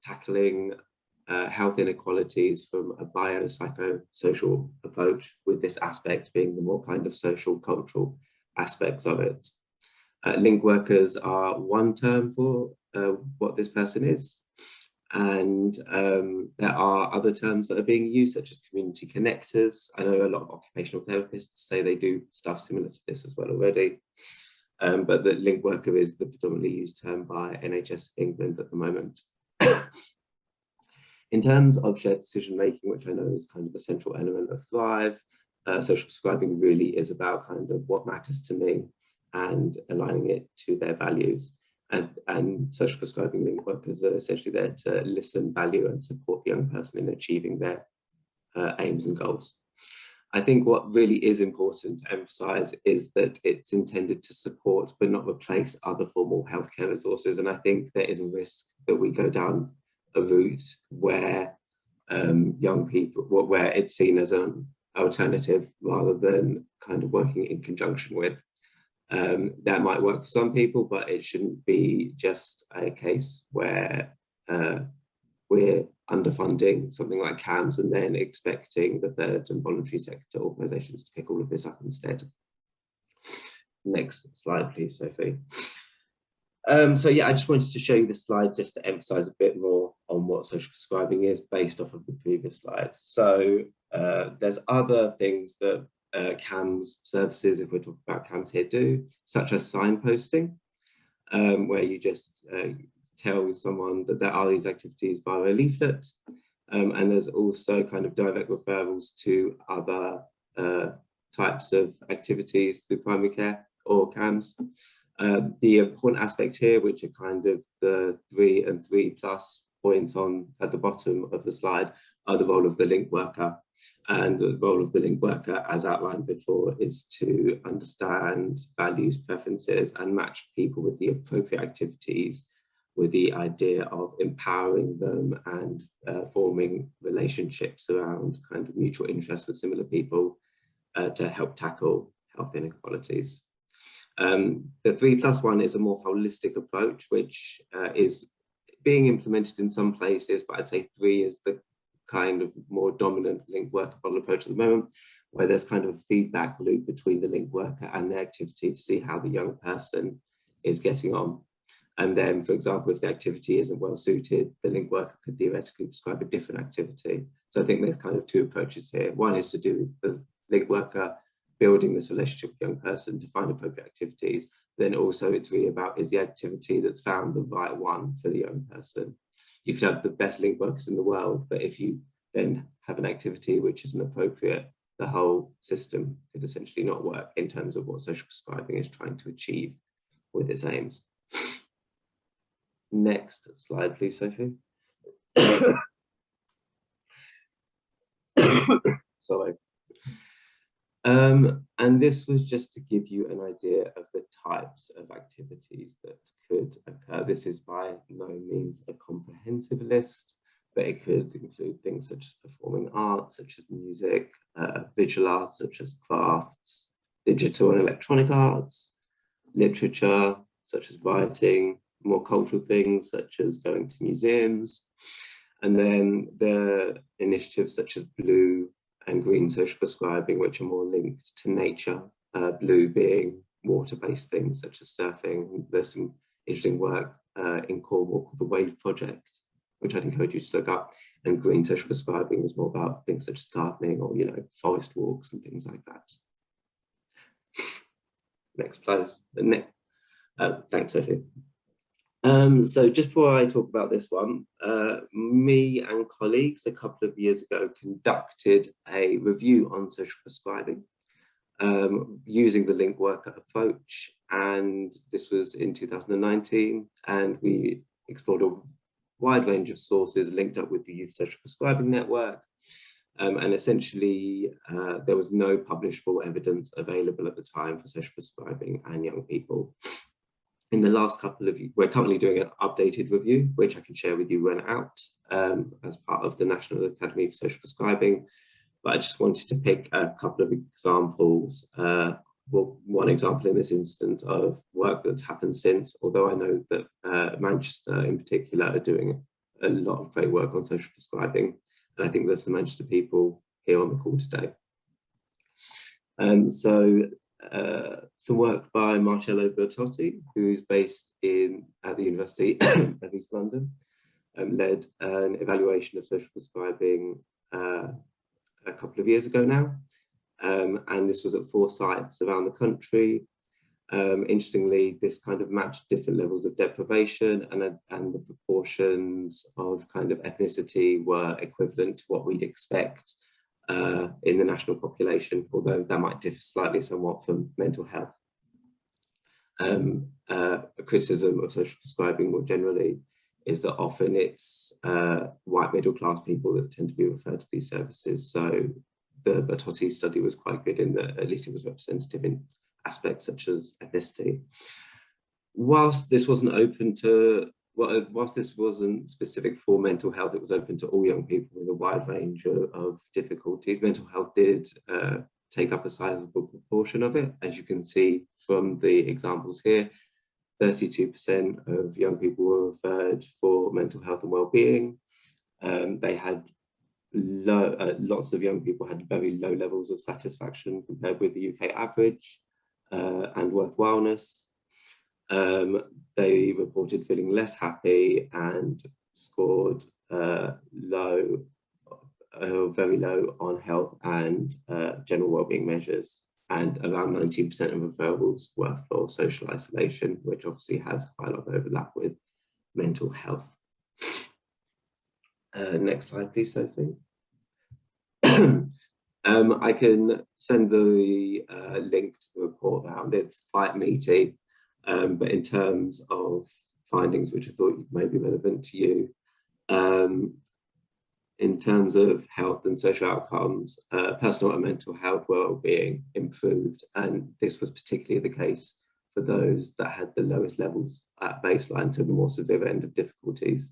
S11: tackling health inequalities from a biopsychosocial approach, with this aspect being the more kind of social cultural aspects of it. Link workers are one term for what this person is, and there are other terms that are being used, such as community connectors. I know a lot of occupational therapists say they do stuff similar to this as well already, but the link worker is the predominantly used term by NHS England at the moment. In terms of shared decision making, which I know is kind of a central element of Thrive, social prescribing really is about kind of what matters to me and aligning it to their values. And social prescribing link workers are essentially there to listen, value, and support the young person in achieving their aims and goals. I think what really is important to emphasize is that it's intended to support but not replace other formal healthcare resources. And I think there is a risk that we go down a route where young people, where it's seen as an alternative rather than kind of working in conjunction with. That might work for some people, but it shouldn't be just a case where we're underfunding something like CAMS and then expecting the third and voluntary sector organisations to pick all of this up instead. Next slide, please, Sophie. So yeah, I just wanted to show you this slide just to emphasise a bit more on what social prescribing is based off of the previous slide. So there's other things that CAMS services, if we're talking about CAMS here, do, such as signposting, where you just tell someone that there are these activities via a leaflet, and there's also kind of direct referrals to other types of activities through primary care or CAMS. The important aspect here, which are kind of the 3 and 3+ points at the bottom of the slide, are the role of the link worker. And the role of the link worker, as outlined before, is to understand values, preferences, and match people with the appropriate activities, with the idea of empowering them and forming relationships around kind of mutual interest with similar people to help tackle health inequalities. The 3+1 is a more holistic approach, which is being implemented in some places, but I'd say 3 is the kind of more dominant link worker model approach at the moment, where there's kind of a feedback loop between the link worker and the activity to see how the young person is getting on. And then, for example, if the activity isn't well suited, the link worker could theoretically prescribe a different activity. So I think there's kind of two approaches here. One is to do with the link worker building this relationship with the young person to find appropriate activities. Then also it's really about, is the activity that's found the right one for the young person? You could have the best link workers in the world, but if you then have an activity which isn't appropriate, the whole system could essentially not work in terms of what social prescribing is trying to achieve with its aims. Next slide, please, Sophie. Sorry. And this was just to give you an idea of the types of activities that could occur. This is by no means a comprehensive list, but it could include things such as performing arts, such as music, visual arts, such as crafts, digital and electronic arts, literature, such as writing, more cultural things, such as going to museums, and then the initiatives such as blue and green social prescribing, which are more linked to nature, blue being water-based things such as surfing. There's some interesting work in Cornwall called the Wave Project, which I'd encourage you to look up. And green social prescribing is more about things such as gardening or, forest walks and things like that. Next, please. Thanks, Sophie. So just before I talk about this one, me and colleagues a couple of years ago conducted a review on social prescribing using the link worker approach, and this was in 2019, and we explored a wide range of sources linked up with the Youth Social Prescribing Network, and essentially there was no publishable evidence available at the time for social prescribing and young people. In the last couple of years, we're currently doing an updated review, which I can share with you when out as part of the National Academy for Social Prescribing. But I just wanted to pick a couple of examples. Well, one example in this instance of work that's happened since, although I know that Manchester in particular are doing a lot of great work on social prescribing. And I think there's some Manchester people here on the call today. Some work by Marcello Bertotti, who's based at the University of East London, led an evaluation of social prescribing a couple of years ago now. And this was at 4 sites around the country. Interestingly, this kind of matched different levels of deprivation, and the proportions of kind of ethnicity were equivalent to what we'd expect in the national population, although that might differ slightly somewhat from mental health. A criticism of social prescribing more generally is that often it's white middle class people that tend to be referred to these services. So the Bertotti study was quite good in that at least it was representative in aspects such as ethnicity. Whilst this wasn't specific for mental health, it was open to all young people with a wide range of difficulties. Mental health did take up a sizable proportion of it. As you can see from the examples here, 32% of young people were referred for mental health and well-being. They had lots of young people had very low levels of satisfaction compared with the UK average and worthwhilness. They reported feeling less happy and scored very low on health and general wellbeing measures. And around 19% of referrals were for social isolation, which obviously has quite a lot of overlap with mental health. Next slide, please, Sophie. I can send the link to the report around. It's quite meaty. But in terms of findings which I thought may be relevant to you, in terms of health and social outcomes, personal and mental health well-being improved, and this was particularly the case for those that had the lowest levels at baseline to the more severe end of difficulties.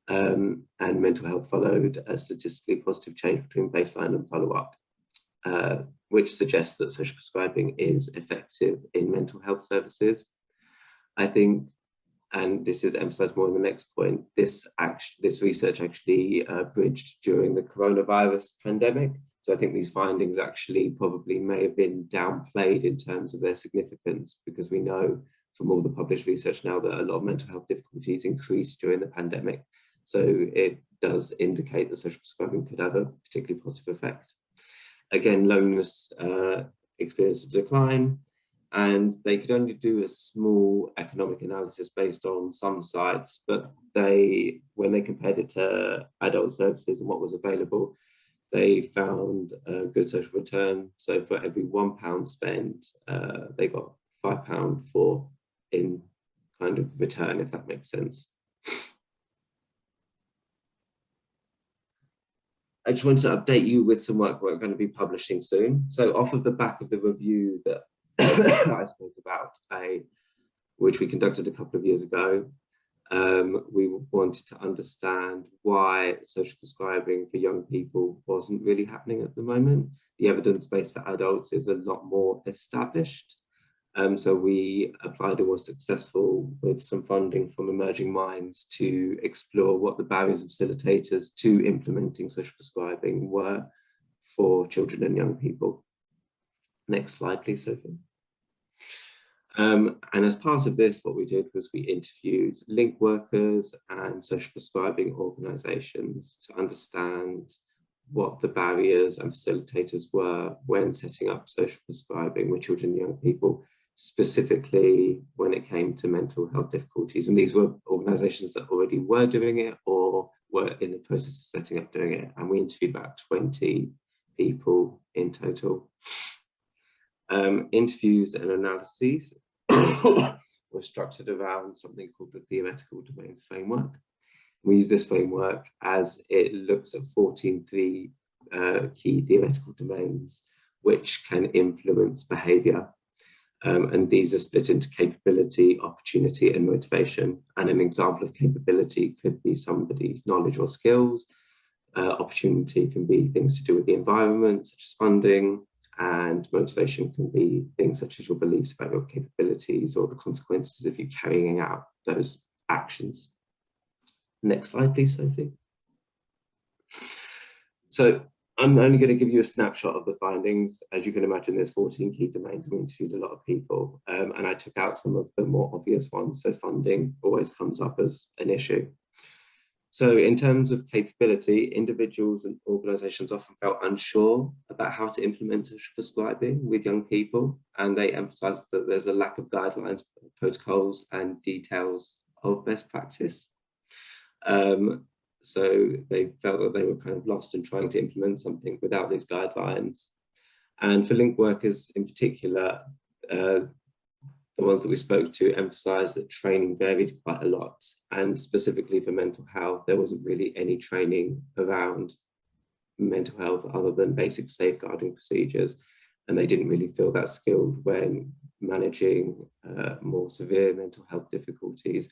S11: And mental health followed a statistically positive change between baseline and follow-up, which suggests that social prescribing is effective in mental health services. I think, and this is emphasised more in the next point, this research actually bridged during the coronavirus pandemic. So I think these findings actually probably may have been downplayed in terms of their significance, because we know from all the published research now that a lot of mental health difficulties increased during the pandemic. So it does indicate that social prescribing could have a particularly positive effect. Again, loneliness experienced a decline, and they could only do a small economic analysis based on some sites, but when they compared it to adult services and what was available, they found a good social return. So for every £1 spent, they got £5 in kind of return, if that makes sense. I just wanted to update you with some work we're going to be publishing soon. So off of the back of the review that I spoke about, which we conducted a couple of years ago, we wanted to understand why social prescribing for young people wasn't really happening at the moment. The evidence base for adults is a lot more established. So we applied and were successful with some funding from Emerging Minds to explore what the barriers and facilitators to implementing social prescribing were for children and young people. Next slide, please, Sophie. And as part of this, what we did was we interviewed link workers and social prescribing organisations to understand what the barriers and facilitators were when setting up social prescribing with children and young people, specifically when it came to mental health difficulties. And these were organisations that already were doing it or were in the process of setting up doing it. And we interviewed about 20 people in total. Interviews and analyses were structured around something called the theoretical domains framework. We use this framework as it looks at 14 key theoretical domains which can influence behaviour. And these are split into capability, opportunity and motivation. And an example of capability could be somebody's knowledge or skills. Opportunity can be things to do with the environment, such as funding, and motivation can be things such as your beliefs about your capabilities or the consequences of you carrying out those actions. Next slide, please, Sophie. So I'm only going to give you a snapshot of the findings. As you can imagine, there's 14 key domains. We interviewed a lot of people, and I took out some of the more obvious ones. So funding always comes up as an issue. So in terms of capability, individuals and organisations often felt unsure about how to implement social prescribing with young people, and they emphasised that there's a lack of guidelines, protocols and details of best practice. So they felt that they were kind of lost in trying to implement something without these guidelines. And for link workers in particular, the ones that we spoke to emphasised that training varied quite a lot, and specifically for mental health, there wasn't really any training around mental health other than basic safeguarding procedures, and they didn't really feel that skilled when managing more severe mental health difficulties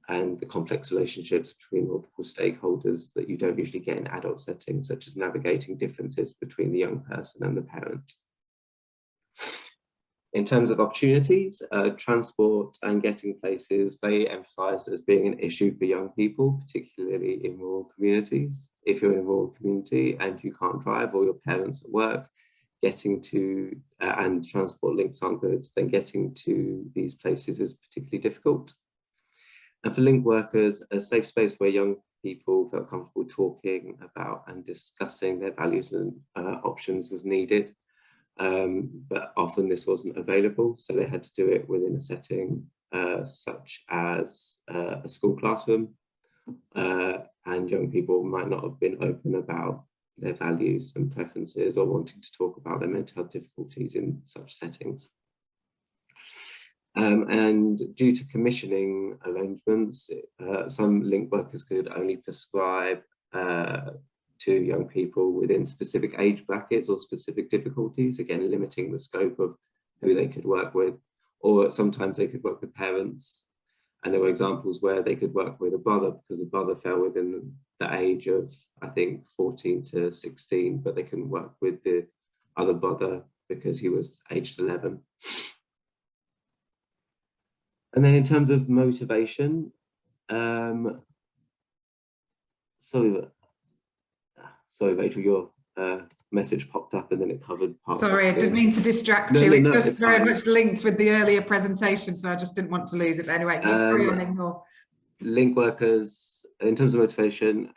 S11: and the complex relationships between multiple stakeholders that you don't usually get in adult settings, such as navigating differences between the young person and the parent. In terms of opportunities, transport and getting places, they emphasised as being an issue for young people, particularly in rural communities. If you're in a rural community and you can't drive or your parents at work, getting to, and transport links aren't good, then getting to these places is particularly difficult. And for link workers, a safe space where young people felt comfortable talking about and discussing their values and options was needed. But often this wasn't available, so they had to do it within a setting such as a school classroom, and young people might not have been open about their values and preferences or wanting to talk about their mental health difficulties in such settings. And due to commissioning arrangements, some link workers could only prescribe to young people within specific age brackets or specific difficulties, again limiting the scope of who they could work with, or sometimes they could work with parents, and there were examples where they could work with a brother because the brother fell within the age of, I think, 14 to 16, but they couldn't work with the other brother because he was aged 11. And then in terms of motivation, sorry Rachel, your message popped up and then it covered part.
S1: Sorry, I didn't mean to distract you. It was very much linked with the earlier presentation, so I just didn't want to lose it. But anyway, carry on, ignore.
S11: Link workers, in terms of motivation,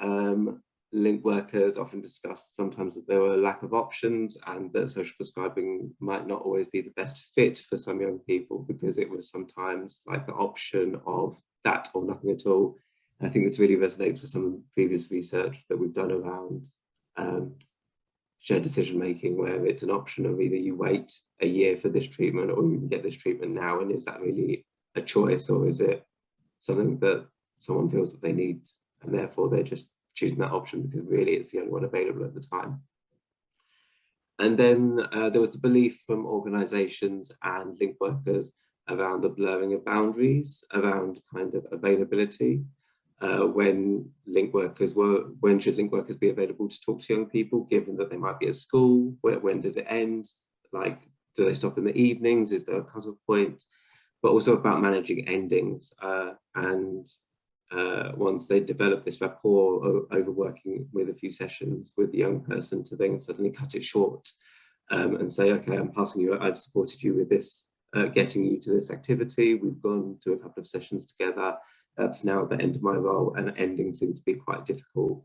S11: link workers often discussed sometimes that there were a lack of options and that social prescribing might not always be the best fit for some young people because it was sometimes like the option of that or nothing at all. I think this really resonates with some of the previous research that we've done around shared decision making, where it's an option of either you wait a year for this treatment or you can get this treatment now, and is that really a choice, or is it something that someone feels that they need and therefore they're just choosing that option because really it's the only one available at the time. And then there was the belief from organisations and link workers around the blurring of boundaries around kind of availability. When should link workers be available to talk to young people, given that they might be at school? When does it end? Like, do they stop in the evenings? Is there a cut-off point? But also about managing endings. Once they develop this rapport over working with a few sessions with the young person, to then suddenly cut it short and say, okay, I'm passing you, I've supported you with this, getting you to this activity. We've gone to a couple of sessions together. That's now at the end of my role, and ending seemed to be quite difficult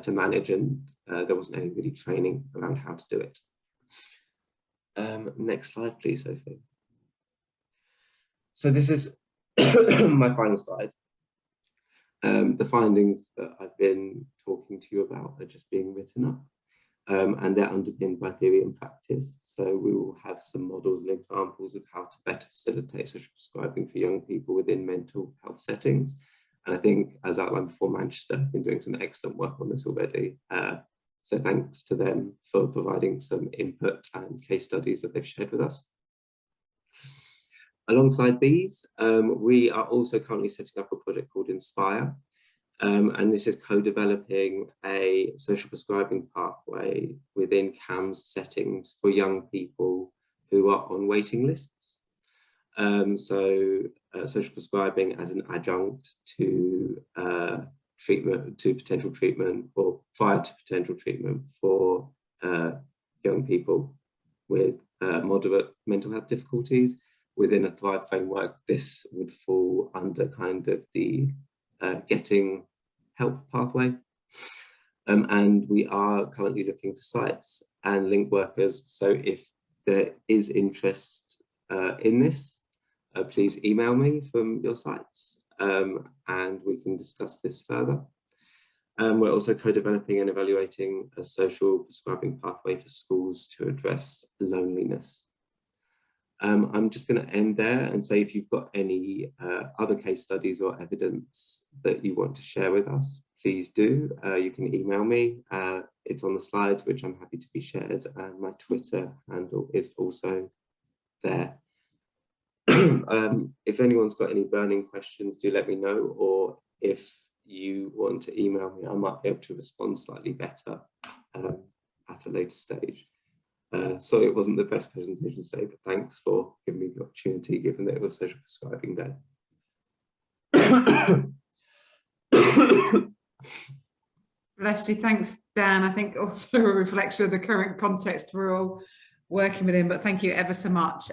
S11: to manage, and there wasn't any really training around how to do it. Next slide, please, Sophie. So this is my final slide. The findings that I've been talking to you about are just being written up, and they're underpinned by theory and practice. So we will have some models and examples of how to better facilitate social prescribing for young people within mental health settings. And I think, as outlined before, Manchester have been doing some excellent work on this already. So thanks to them for providing some input and case studies that they've shared with us. Alongside these, we are also currently setting up a project called Inspire, and this is co-developing a social prescribing pathway within CAMS settings for young people who are on waiting lists. Social prescribing as an adjunct to treatment, to potential treatment, or prior to potential treatment for young people with moderate mental health difficulties. Within a Thrive framework, this would fall under kind of the getting help pathway. And we are currently looking for sites and link workers. So if there is interest in this, please email me from your sites and we can discuss this further. We're also co-developing and evaluating a social prescribing pathway for schools to address loneliness. I'm just going to end there and say, if you've got any other case studies or evidence that you want to share with us, please do. You can email me. It's on the slides, which I'm happy to be shared, and my Twitter handle is also there. If anyone's got any burning questions, do let me know, or if you want to email me, I might be able to respond slightly better at a later stage. So it wasn't the best presentation today, but thanks for giving me the opportunity, given that it was Social Prescribing Day.
S1: Bless you, thanks, Dan. I think also a reflection of the current context we're all working within, but thank you ever so much.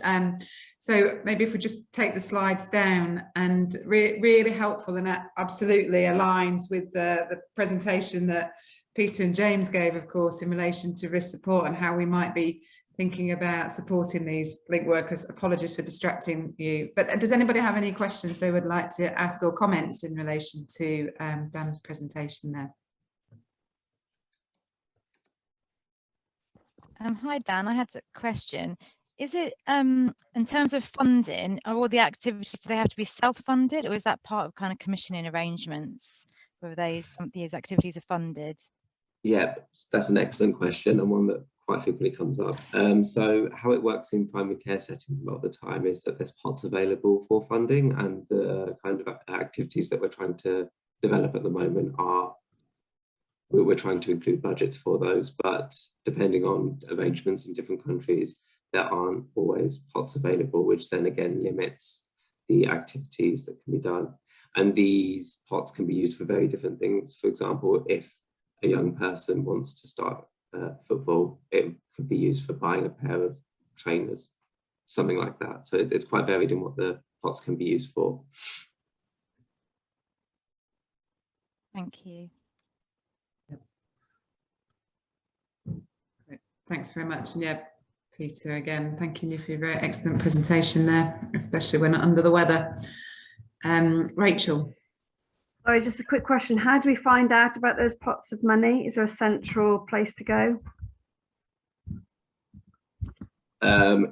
S1: So maybe if we just take the slides down, and really helpful, and that absolutely aligns with the presentation that Peter and James gave, of course, in relation to risk support and how we might be thinking about supporting these link workers. Apologies for distracting you, but does anybody have any questions they would like to ask or comments in relation to Dan's presentation there?
S12: Hi Dan, I had a question. Is it in terms of funding, are all the activities, do they have to be self-funded, or is that part of kind of commissioning arrangements where these activities are funded?
S11: Yeah, that's an excellent question, and one that quite frequently comes up. So how it works in primary care settings a lot of the time is that there's pots available for funding, and the kind of activities that we're trying to develop at the moment are, we're trying to include budgets for those, but depending on arrangements in different countries, there aren't always pots available, which then again limits the activities that can be done. And these pots can be used for very different things. For example, if a young person wants to start football. It could be used for buying a pair of trainers, something like that. So it's quite varied in what the pots can be used for.
S12: Thank you.
S1: Thanks very much. And yeah, Peter, again, thanking you for your very excellent presentation there, especially when under the weather. Rachel.
S13: Sorry, just a quick question. How do we find out about those pots of money? Is there a central place to go?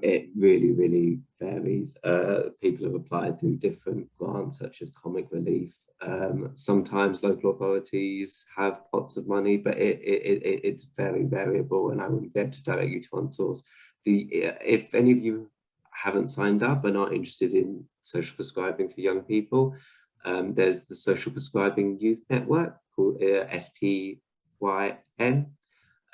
S11: It really varies. People have applied through different grants, such as Comic Relief. Sometimes local authorities have pots of money, but it's very variable, and I wouldn't be able to direct you to one source. If any of you haven't signed up and are interested in social prescribing for young people, there's the Social Prescribing Youth Network called SPYN.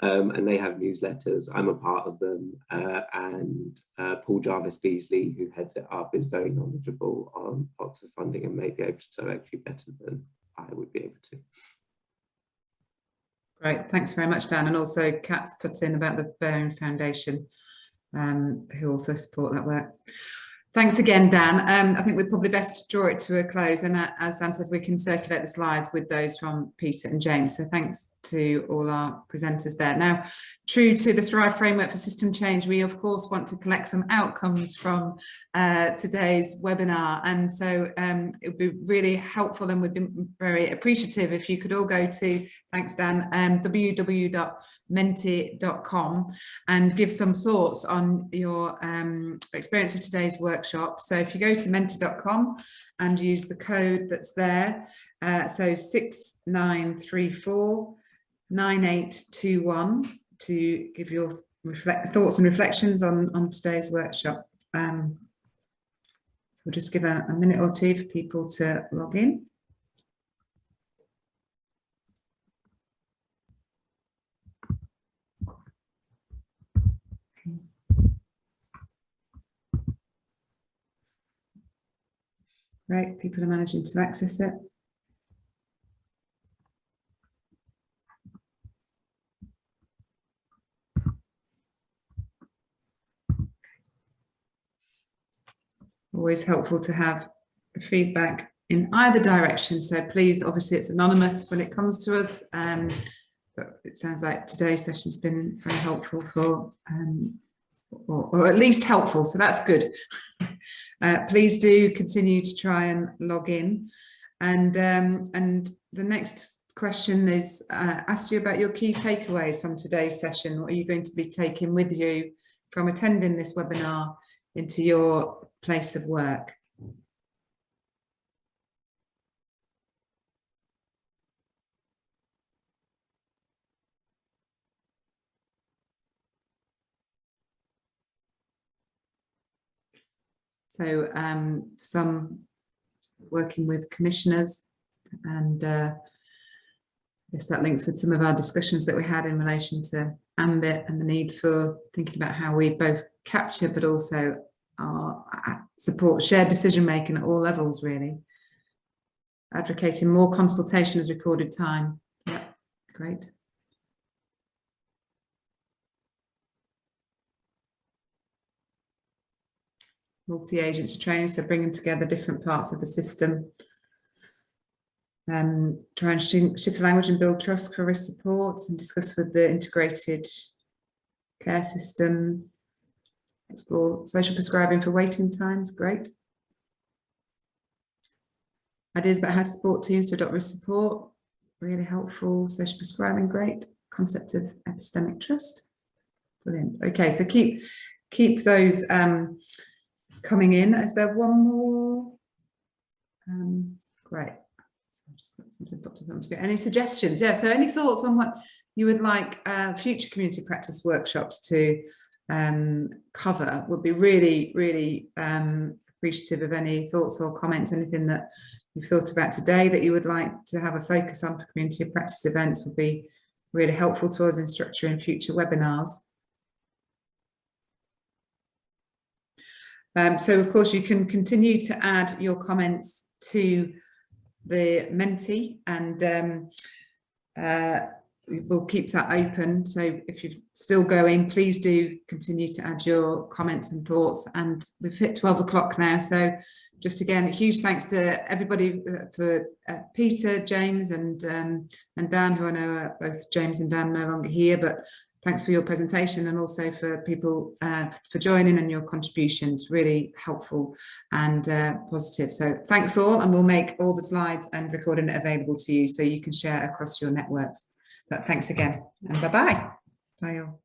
S11: And they have newsletters. I'm a part of them, and Paul Jarvis Beasley, who heads it up, is very knowledgeable on pots of funding and may be able to direct you better than I would be able to.
S1: Great, thanks very much, Dan. And also Kat's put in about the Baron Foundation, who also support that work. Thanks again, Dan. I think we're probably best draw it to a close, and as Dan says, we can circulate the slides with those from Peter and James. So thanks to all our presenters there. Now, true to the Thrive framework for system change, we of course want to collect some outcomes from today's webinar, and so it would be really helpful and would be very appreciative if you could all go to, thanks Dan, www.menti.com and give some thoughts on your experience of today's workshop. So if you go to menti.com and use the code that's there, so 69349821 to give your thoughts and reflections on today's workshop. So we'll just give a minute or two for people to log in. Great, people are managing to access it. Always helpful to have feedback in either direction. So please, obviously it's anonymous when it comes to us, but it sounds like today's session's been very helpful for, or at least helpful, so that's good. Please do continue to try and log in. And the next question is ask you about your key takeaways from today's session. What are you going to be taking with you from attending this webinar into your place of work? So some working with commissioners, and I guess that links with some of our discussions that we had in relation to AMBIT and the need for thinking about how we both capture but also support shared decision making at all levels, really. Advocating more consultation as recorded time. Yeah, great. Multi-agency training, so bringing together different parts of the system. Try and shift the language and build trust for risk support, and discuss with the integrated care system. Explore social prescribing for waiting times, great. Ideas about how to support teams to adopt risk support, really helpful. Social prescribing, great. Concept of epistemic trust, brilliant. Okay, so keep those coming in. Is there one more? Great. So I've just got something popped up on screen. Any suggestions? Yeah, so any thoughts on what you would like future community practice workshops to cover? Would be really appreciative of any thoughts or comments. Anything that you've thought about today that you would like to have a focus on for community practice events would be really helpful to us in structuring future webinars. So of course you can continue to add your comments to the Menti, and we'll keep that open. So if you're still going, please do continue to add your comments and thoughts. And we've hit 12 o'clock now. So just again, a huge thanks to everybody for Peter, James and Dan, who I know are both James and Dan no longer here, but thanks for your presentation, and also for people for joining and your contributions, really helpful and positive. So thanks all, and we'll make all the slides and recording it available to you so you can share across your networks. But thanks again, and bye-bye. Bye all.